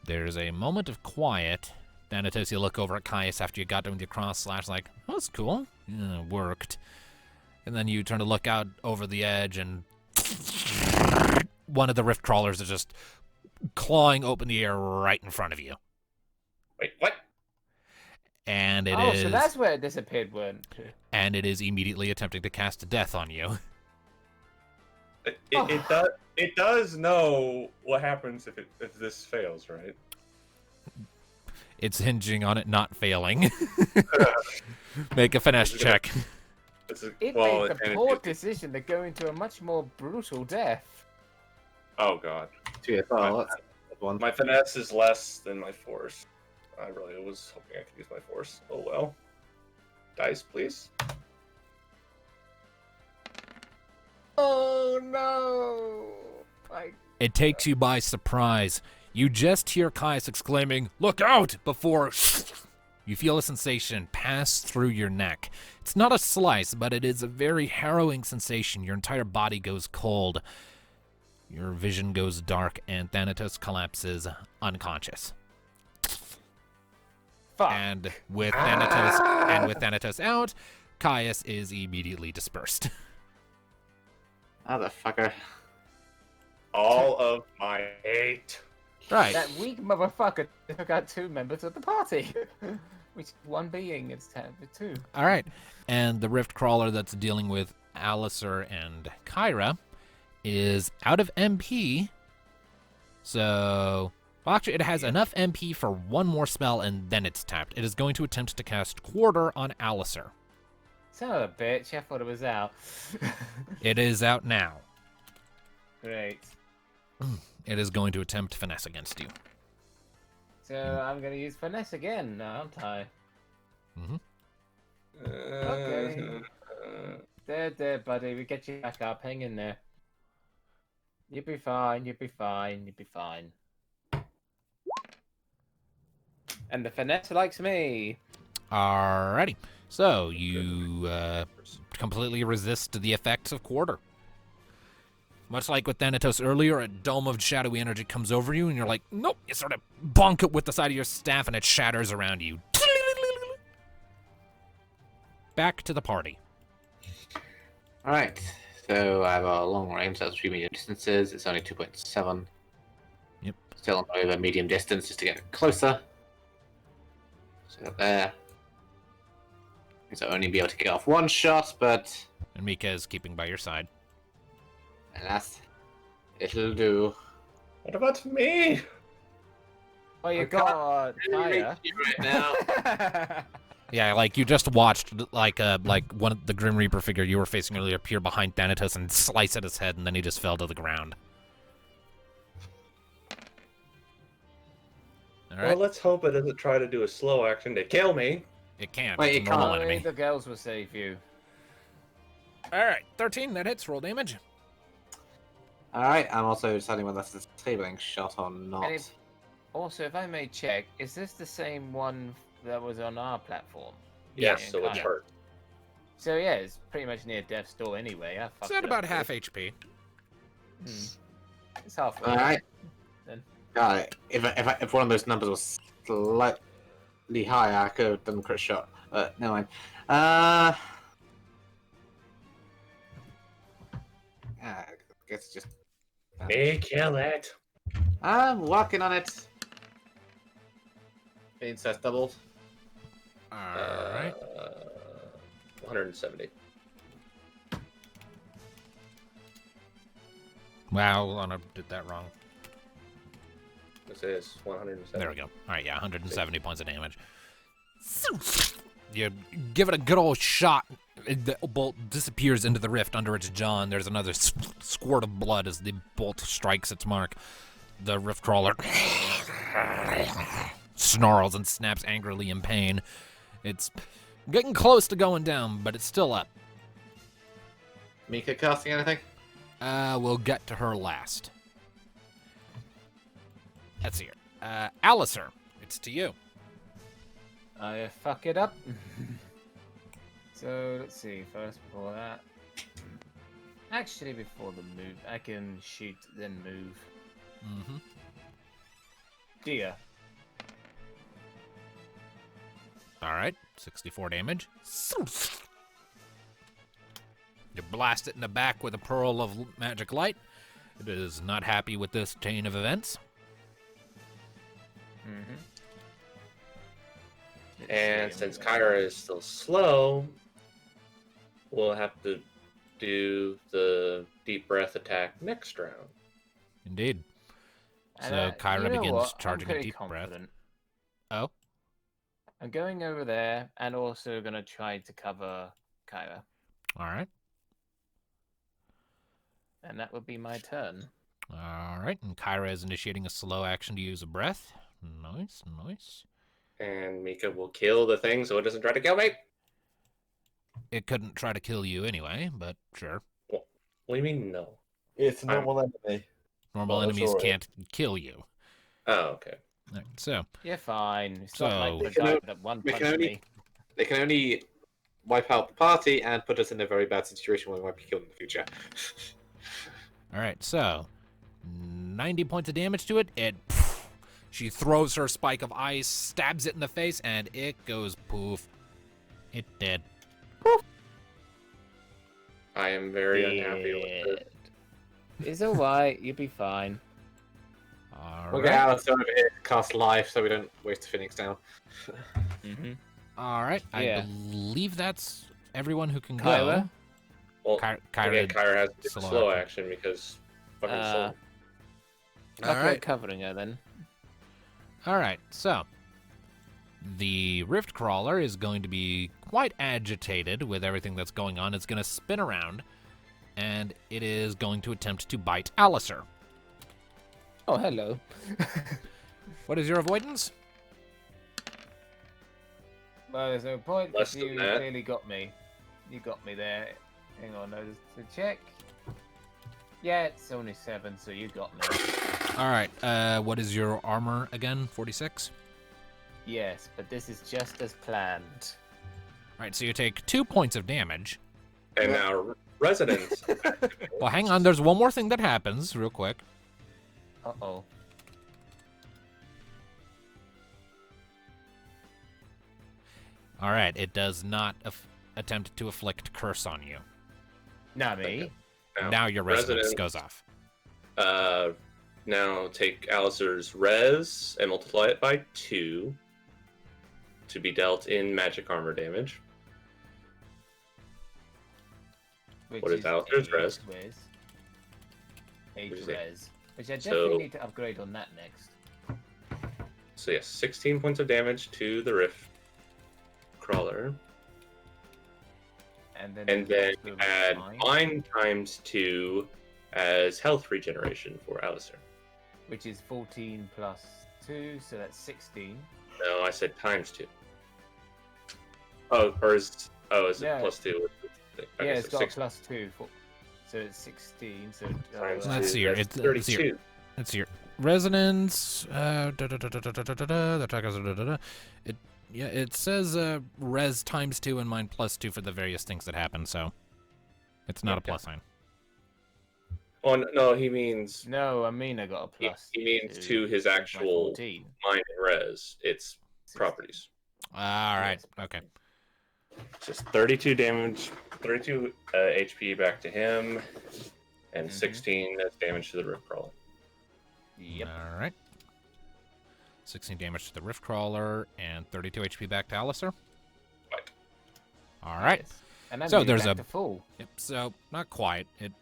there's a moment of quiet. Thanatos, you look over at Caius after you got done with your cross slash, like, that was cool. Yeah, worked. And then you turn to look out over the edge, and one of the rift crawlers is just clawing open the air right in front of you. Wait, what? And it so that's where it disappeared, weren't it? And it is immediately attempting to cast death on you. It does know what happens if this fails, right? It's hinging on it not failing. Make a finesse check. It made the poor decision to go into a much more brutal death. Oh god. That's one. My finesse is less than my force. I really was hoping I could use my force. Oh well. Dice, please. Oh no! It takes you by surprise. You just hear Caius exclaiming, "Look out!" before you feel a sensation pass through your neck. It's not a slice, but it is a very harrowing sensation. Your entire body goes cold. Your vision goes dark, and Thanatos collapses unconscious. Fuck. And with Thanatos out, Caius is immediately dispersed. Motherfucker. All of my hate. Right. That weak motherfucker took out 2 members of the party. Which one being instead of 2. All right. And the rift crawler that's dealing with Alistair and Kyra is out of MP. So, well, actually, it has enough MP for one more spell, and then it's tapped. It is going to attempt to cast Quarter on Alistair. Son of a bitch, I thought it was out. It is out now. Great. It is going to attempt finesse against you. So I'm gonna use finesse again, aren't I? Mm-hmm. Okay. There, buddy. We get you back up. Hang in there. You'll be fine. You'll be fine. You'll be fine. And the finesse likes me. Alrighty. So, you completely resist the effects of Quarter. Much like with Thanatos earlier, a dome of shadowy energy comes over you, and you're like, nope. You sort of bonk it with the side of your staff, and it shatters around you. Back to the party. Alright, so I have a long range, that's 3 medium distances. It's only 2.7. Yep. Still on over medium distance just to get closer. So there. So only be able to get off one shot, but And Mika is keeping by your side. alas, it'll do. What about me? Oh, you I got Really fire. reach you right now. Yeah, like you just watched like one of the Grim Reaper figure you were facing earlier appear behind Thanatos and slice at his head, and then he just fell to the ground. All right, Well, let's hope it doesn't try to do a slow action to kill me. it can't. Wait, It's a it can't. normal Only enemy. the girls will save you. All right, 13. That hits. Roll damage. Alright, I'm also deciding whether that's a disabling shot or not. And also, if I may check, is this the same one that was on our platform? Yes, Yeah, so it's kinda. hurt. So yeah, it's pretty much near death's door anyway. I It's fucked at it about up half good. HP. It's halfway. Alright. Then. God, if one of those numbers was slightly higher, I could have done a crit shot. But never mind. I guess just. Me kill it. I'm working on it. Incest doubled. All right. 170. Wow, I did that wrong. This is 170. There we go. All right, yeah, 170 points of damage. You give it a good old shot. The bolt disappears into the rift under its jaw, and there's another squirt of blood as the bolt strikes its mark. The rift crawler snarls and snaps angrily in pain. It's getting close to going down, but it's still up. Mika casting anything? We'll get to her last. Let's see here. Alistair, it's to you. I fuck it up. So let's see. First, before that, actually, before the move, I can shoot then move. Mm-hmm. Dear. All right, 64 damage. You blast it in the back with a pearl of magic light. It is not happy with this chain of events. Mm-hmm. And since Kyra is still slow, we'll have to do the deep breath attack next round. Indeed. And, So Kyra you know begins what? charging I'm a pretty deep breath. confident. Oh, I'm going over there and also going to try to cover Kyra. all right. And that would be my turn. All right, and Kyra is initiating a slow action to use a breath. Nice, nice. And Mika will kill the thing so it doesn't try to kill me. It couldn't try to kill you anyway, but sure. What do you mean no? It's a normal enemy. Normal Well, that's enemies all right. can't kill you. Oh, okay. All right, so, You're fine. It's So- not like the We can guy o- that one we punched can only- me. They can only wipe out the party and put us in a very bad situation where we might be killed in the future. all right, so 90 points of damage to it. She throws her spike of ice, stabs it in the face, and it goes poof. It did. I am very unhappy with this. It's alright. You'll be fine. All We'll right. get Alice over here to cast life so we don't waste the Phoenix down. Mm-hmm. All right. Yeah. I believe that's everyone who can Kyra? go. Well, Kyra, again, Kyra has to do slow slow action. action because fucking Uh, slow. All Okay, right. covering her then. All right. So the rift crawler is going to be quite agitated with everything that's going on. It's going to spin around, and it is going to attempt to bite Alistair. Oh, hello. What is your avoidance? Well, there's no point Less because than you that. clearly got me. You got me there. Hang on, no, to check. Yeah, it's only 7, so you got me. All right. What is your armor again? 46. Yes, but this is just as planned. All right. So you take 2 points of damage. And now residents. Well, hang on. There's one more thing that happens, real quick. Uh-oh. All right. It does not attempt to afflict curse on you. Not me. Now your resonance residents, goes off. Now take Alistair's res and multiply it by 2 to be dealt in magic armor damage. Which What is Alistair's res? 8 Which is 8. res. Which I So- definitely need to upgrade on that next. So yes, 16 points of damage to the rift crawler. And then And then also add mine, mine times 2 as health regeneration for Alistair. which is 14 plus 2, so that's 16. No, I said times 2. Oh, or is it Yeah. plus 2? Yeah, it's got a plus 2, so it's 16. So Times Let's 2, see here, that's it's 32. Let's see here. Resonance. The attack is. It says res times 2 and mine plus 2 for the various things that happen. So it's not a Okay. plus sign. Oh, no, he means no, Amina got a plus. he means 2, to his so it's my actual 14. mine and res. It's 16. properties. All right. Yes, Okay. Just 32 damage, 32 HP back to him, and Mhm. 16 as damage to the rift crawler. Yep. All right. 16 damage to the rift crawler and 32 HP back to Alistair. Right. All right. Yes. And I'm So nearly there's back a- to full. Yep. So not quite. It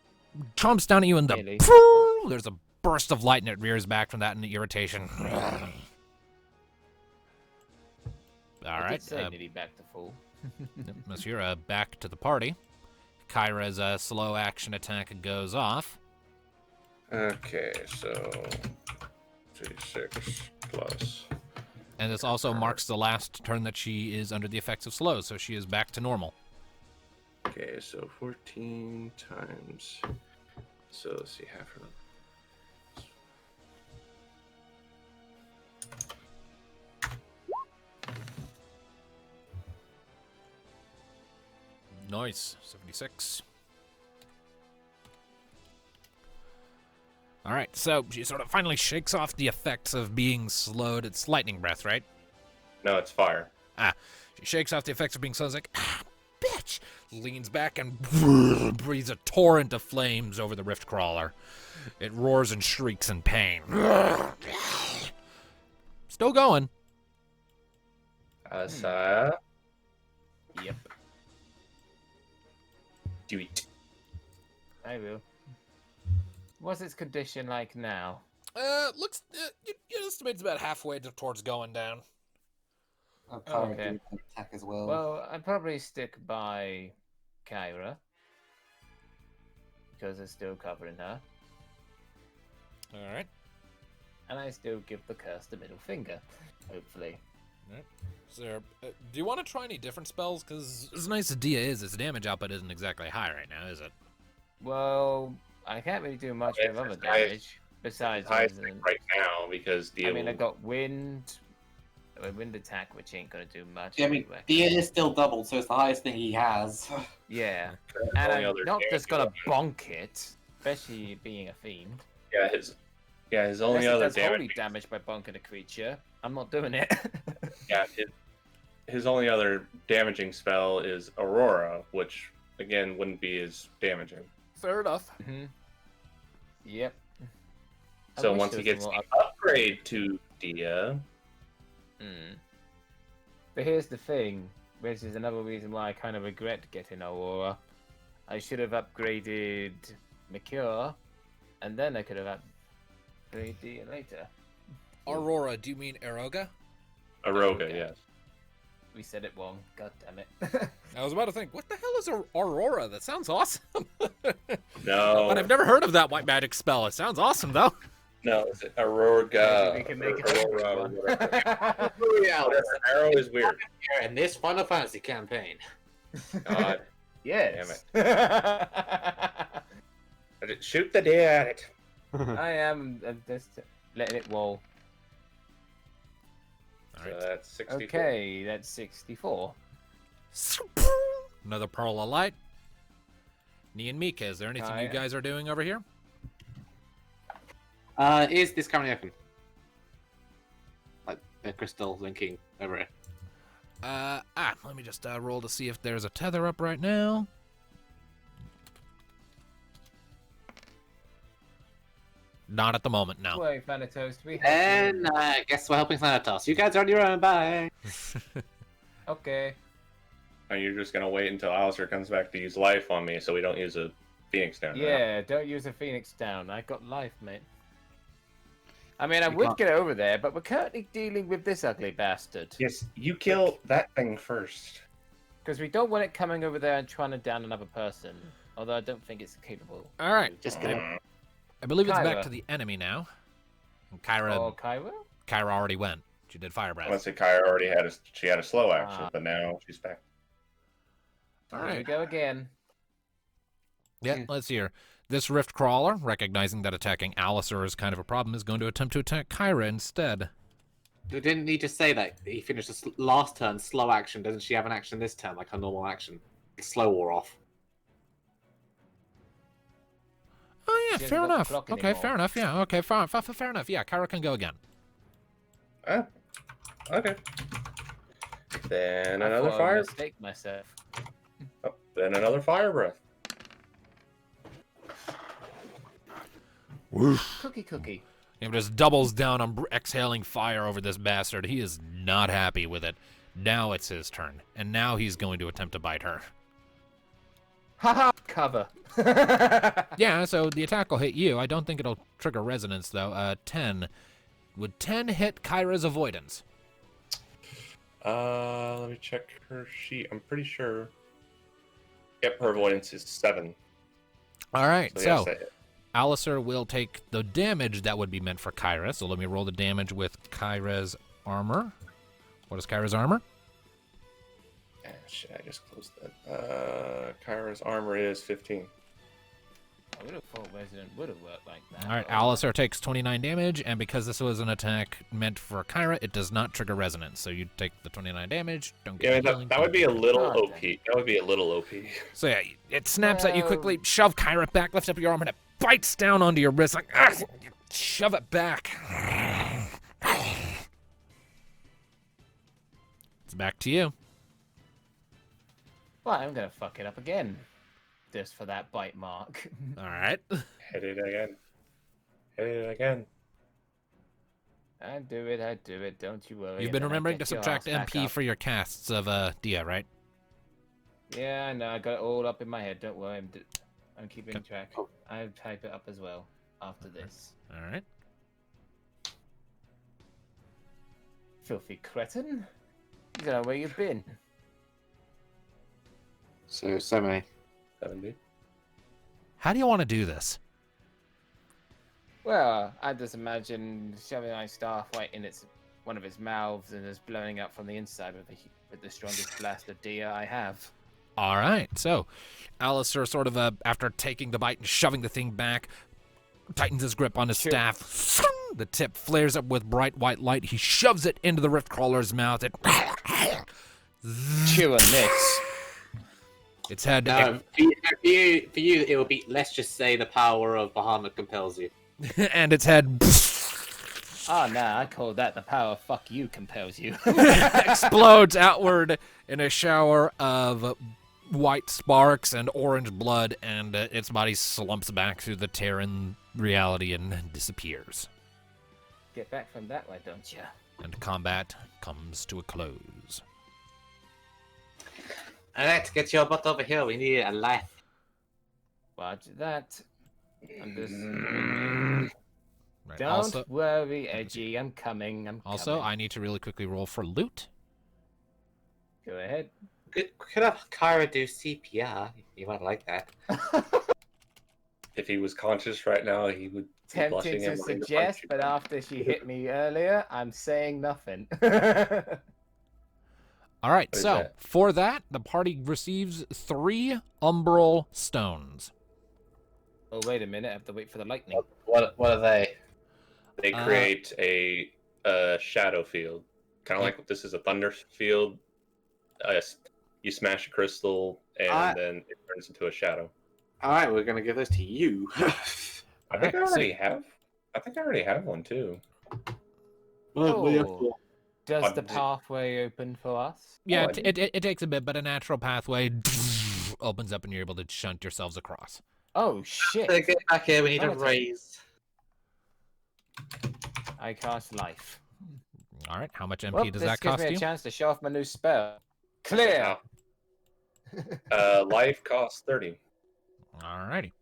chomps down at you and Really? there's a burst of light and it rears back from that in irritation. All I right. did say nearly back to full. Yep, Monsieur, back to the party. Kyra's slow action attack goes off. Okay, so 36 plus. And this also marks the last turn that she is under the effects of slow, so she is back to normal. Okay, so 14 times. So let's see, half her. Nice. 76. All right, so she sort of finally shakes off the effects of being slowed. It's lightning breath, right? No, it's fire. She shakes off the effects of being slowed. It's like, bitch! Leans back and breathes a torrent of flames over the rift crawler. It roars and shrieks in pain. Still going. Saya. Yep, Do it. I will. What's its condition like now? Looks, you estimate it's about halfway towards going down. I'll probably Okay. do an attack as well. Well, I'd probably stick by Kyra because it's still covering her, All right. and I still give the curse the middle finger. Hopefully. So, do you want to try any different spells? Because as nice as Dia is, its damage output isn't exactly high right now, is it? Well, I can't really do much It's with other its highest- damage besides. Highest Resident. right now because the I mean, I got wind, a wind attack, which ain't gonna do much. Yeah, I mean, anyway. the is still doubled, so it's the highest thing he has. Yeah, the and only I'm other not damage just gonna weapon. bonk it, especially being a fiend. his only Unless it other does holy damage. damage by bonking a creature. I'm not doing it. Yeah, his only other damaging spell is Aurora, which again wouldn't be as damaging. Fair enough. hmm Yep. I So wish once there he was gets more the upgrade to Dia, But here's the thing, which is another reason why I kind of regret getting Aurora. I should have upgraded Mercure, and then I could have upgraded Dia later. Aurora, do you mean Eroga? Aroga, Okay. yes. We said it wrong. God damn it. I was about to think, what the hell is Aurora? That sounds awesome. No, But I've never heard of that white magic spell. It sounds awesome, though. no, it's Aurora. Maybe we can make it Aurora, one. whatever. Yeah, Arrow is weird. in this Final Fantasy campaign. God, Yes. shoot the deer at it. I am just letting it roll. All So right. that's 64. Okay, that's 64. Another pearl of light. Nee and Mika, is there anything you Hi. guys are doing over here? Is this currently open? Like the crystal linking over it. Let me just roll to see if there's a tether up right now. Not at the moment, no. Wait, Thanatos, we have And I guess we're helping Thanatos. You guys are on your own. Bye. Okay. And you're just gonna wait until Alistair comes back to use life on me, so we don't use a Phoenix down. Yeah, don't use a Phoenix down. I got life, mate. I mean, I You would can't- get over there, but we're currently dealing with this ugly bastard. Yes, you kill that thing first. Because we don't want it coming over there and trying to down another person. Although I don't think it's capable. All right. Just kidding. I believe it's back Kyra. to the enemy now. And Kyra, Or Kyra? Kyra already went. She did fire breath. Let's say Kyra already had a slow action, Ah. but now she's back. All Here we right. go again. Yeah, let's hear. This rift crawler, recognizing that attacking Alistair is kind of a problem, is going to attempt to attack Kyra instead. Didn't he just say that he finished the last turn slow action? Doesn't she have an action this turn, like her normal action? The slow wore off. Oh yeah, She hasn't fair got the enough. clock Okay, anymore. fair enough. Yeah, okay, fair enough. Yeah, Kyra can go again. Ah, okay. Then I another thought I fire. mistake myself. Oh, then another fire breath. Cookie. He just doubles down on exhaling fire over this bastard. He is not happy with it. Now it's his turn, and now he's going to attempt to bite her. Haha! Cover. Yeah, so the attack will hit you. I don't think it'll trigger resonance, though. 10. Would 10 hit Kyra's avoidance? Let me check her sheet. I'm pretty sure. Yep, her avoidance is 7. All right, So, so yes, that hit. Alistair will take the damage that would be meant for Kyra. So let me roll the damage with Kyra's armor. What is Kyra's armor? Ah, shit, I just closed that. Kyra's armor is 15. I would have thought Resident would have worked like that. All right, Alistair takes 29 damage, and because this was an attack meant for Kyra, it does not trigger resonance. So you take the 29 damage. Don't get Yeah, any healing. that would be a little Oh, OP. That would be a little OP. So yeah, it snaps at you quickly. Shove Kyra back, lift up your arm, and it bites down onto your wrist. Like, shove it back. It's back to you. Well, I'm gonna fuck it up again. Just for that bite mark. All right. Hit it again. Hit it again. I do it, don't you worry. You've been and then I remembering to get your subtract ass back MP up. for your casts of Dia, right? Yeah, I know, I got it all up in my head, don't worry, I'm keeping Okay. track. I'll type it up as well after this. All right. Filthy cretin. You don't know where you've been. So many. 70. How do you want to do this? Well, I just imagine shoving my staff right in one of its mouths and just blowing up from the inside with the strongest blast of Dia I have. All right. So, Alistair sort of, after taking the bite and shoving the thing back, tightens his grip on his Sure. staff. The tip flares up with bright white light. He shoves it into the rift crawler's mouth. Chew on this. Its head. No, for you, it will be. Let's just say the power of Bahamut compels you. And its head Oh, nah, I call that the power fuck you compels you. explodes outward in a shower of white sparks and orange blood, and its body slumps back through the Terran reality and disappears. Get back from that way, don't you? And combat comes to a close. Alright, get your butt over here. We need a life. Watch that. I'm just... Right. Don't worry, Edgy. I'm coming. Also, I need to really quickly roll for loot. Go ahead. Could have Kyra do CPR. You might like that. If he was conscious right now, he would be Tempted blushing to and wanting to punch suggest, you. but after she hit me earlier, I'm saying nothing. All right, What is so that? for that, the party receives 3 umbral stones. Oh, wait a minute. I have to wait for the lightning. What are they? They create a shadow field, kind of like this is a thunder field. You smash a crystal, and then it turns into a shadow. Alright, we're gonna give those to you. I think I already have. I think I already have one too. Oh. Does the did- pathway open for us? Yeah, Oh, it takes a bit, but a natural pathway opens up and you're able to shunt yourselves across. Oh, shit. So get back here, we need a Right. raise. I cast life. All right, how much MP Well, does this that gives cost me a you? chance to show off my new spell. Clear! Life costs 30. All righty.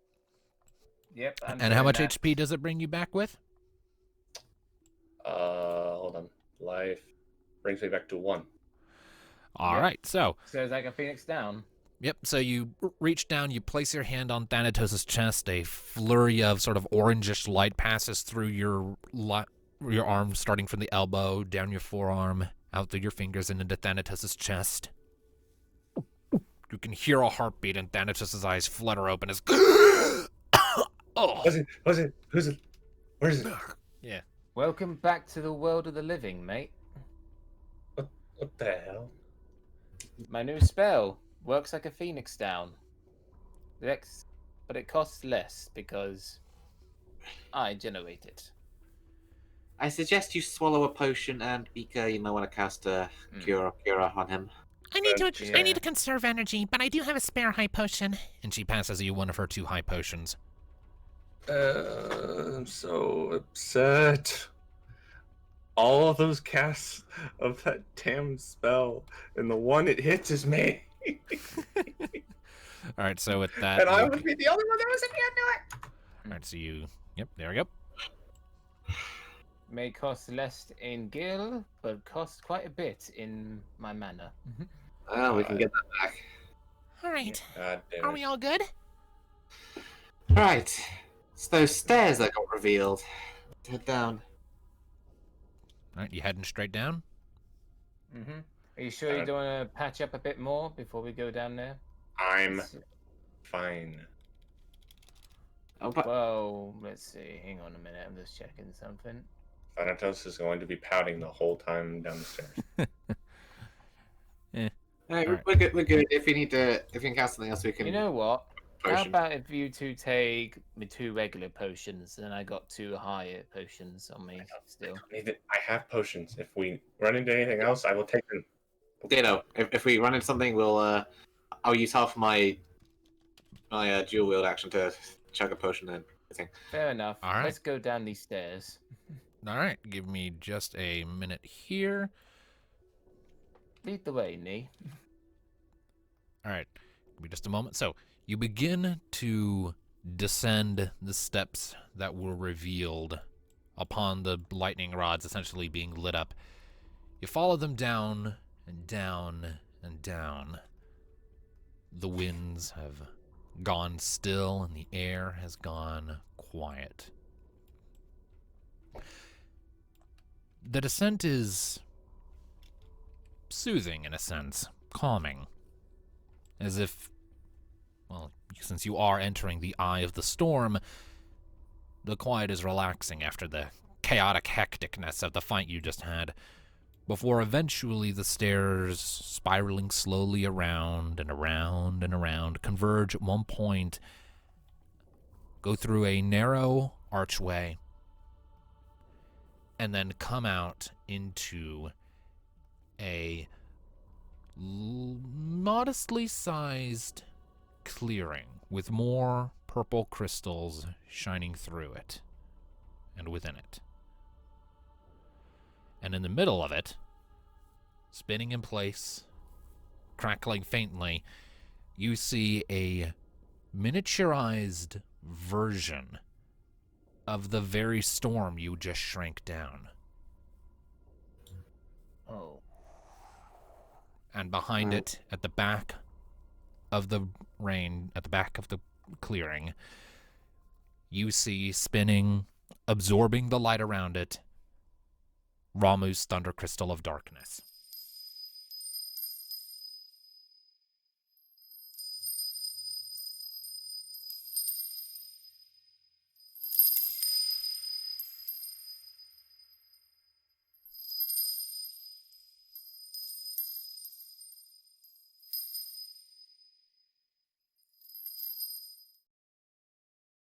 Yep. I'm And how doing much that. HP does it bring you back with? Hold on. Life brings me back to 1. All Yep. right, so So it's like a phoenix down. yep. So you reach down, you place your hand on Thanatos' chest. A flurry of sort of orangish light passes through your arm, starting from the elbow, down your forearm, out through your fingers, and into Thanatos' chest. You can hear a heartbeat, and Thanatos' eyes flutter open as. Oh. Who's it? Who's it? Where is it? Yeah. Welcome back to the world of the living, mate. What the hell? My new spell works like a phoenix down. But it costs less because I generate it. I suggest you swallow a potion, and Bika, you might want to cast a cure on him. I need to Yeah. I need to conserve energy, but I do have a spare high potion. And she passes you one of her 2 high potions. I'm so upset. All of those casts of that damn spell, and the one it hits is me. All right, so with that, And I you- would be the only one that was immune to it. all right, so you, yep, there we go. May cost less in guile, but cost quite a bit in my mana. Oh, we can get that back. All right. God damn Are it. we all good? Right. It's those stairs that got revealed. Head down. All right, you heading straight down? Mm-hmm. Are you sure you don't want to patch up a bit more before we go down there? I'm Let's- fine. Oh, but Well, let's see. Hang on a minute. I'm just checking something. Thanatos is going to be pouting the whole time down the stairs. hey, Alright. we're good. We're good. If you can cast something else, we can. You know what? How Potion. about if you two take me 2 regular potions, and I got 2 higher potions on me still. I have potions. If we run into anything else, I will take them. If we run into something, we'll I'll use half my dual wield action to chug a potion in. I think. Fair enough. All right. Let's go down these stairs. All right, give me just a minute here. Lead the way, Nee. All right, give me just a moment. So you begin to descend the steps that were revealed upon the lightning rods essentially being lit up. You follow them down and down and down. The winds have gone still and the air has gone quiet. The descent is soothing in a sense, calming. As if, well, since you are entering the eye of the storm, the quiet is relaxing after the chaotic hecticness of the fight you just had, before eventually the stairs, spiraling slowly around and around and around, converge at one point, go through a narrow archway, and then come out into a modestly sized clearing with more purple crystals shining through it and within it. And in the middle of it, spinning in place, crackling faintly, you see a miniaturized version of the very storm you just shrank down. Oh. And behind it, at the back of the rain, at the back of the clearing, you see spinning, absorbing the light around it, Ramuh's Thunder Crystal of Darkness.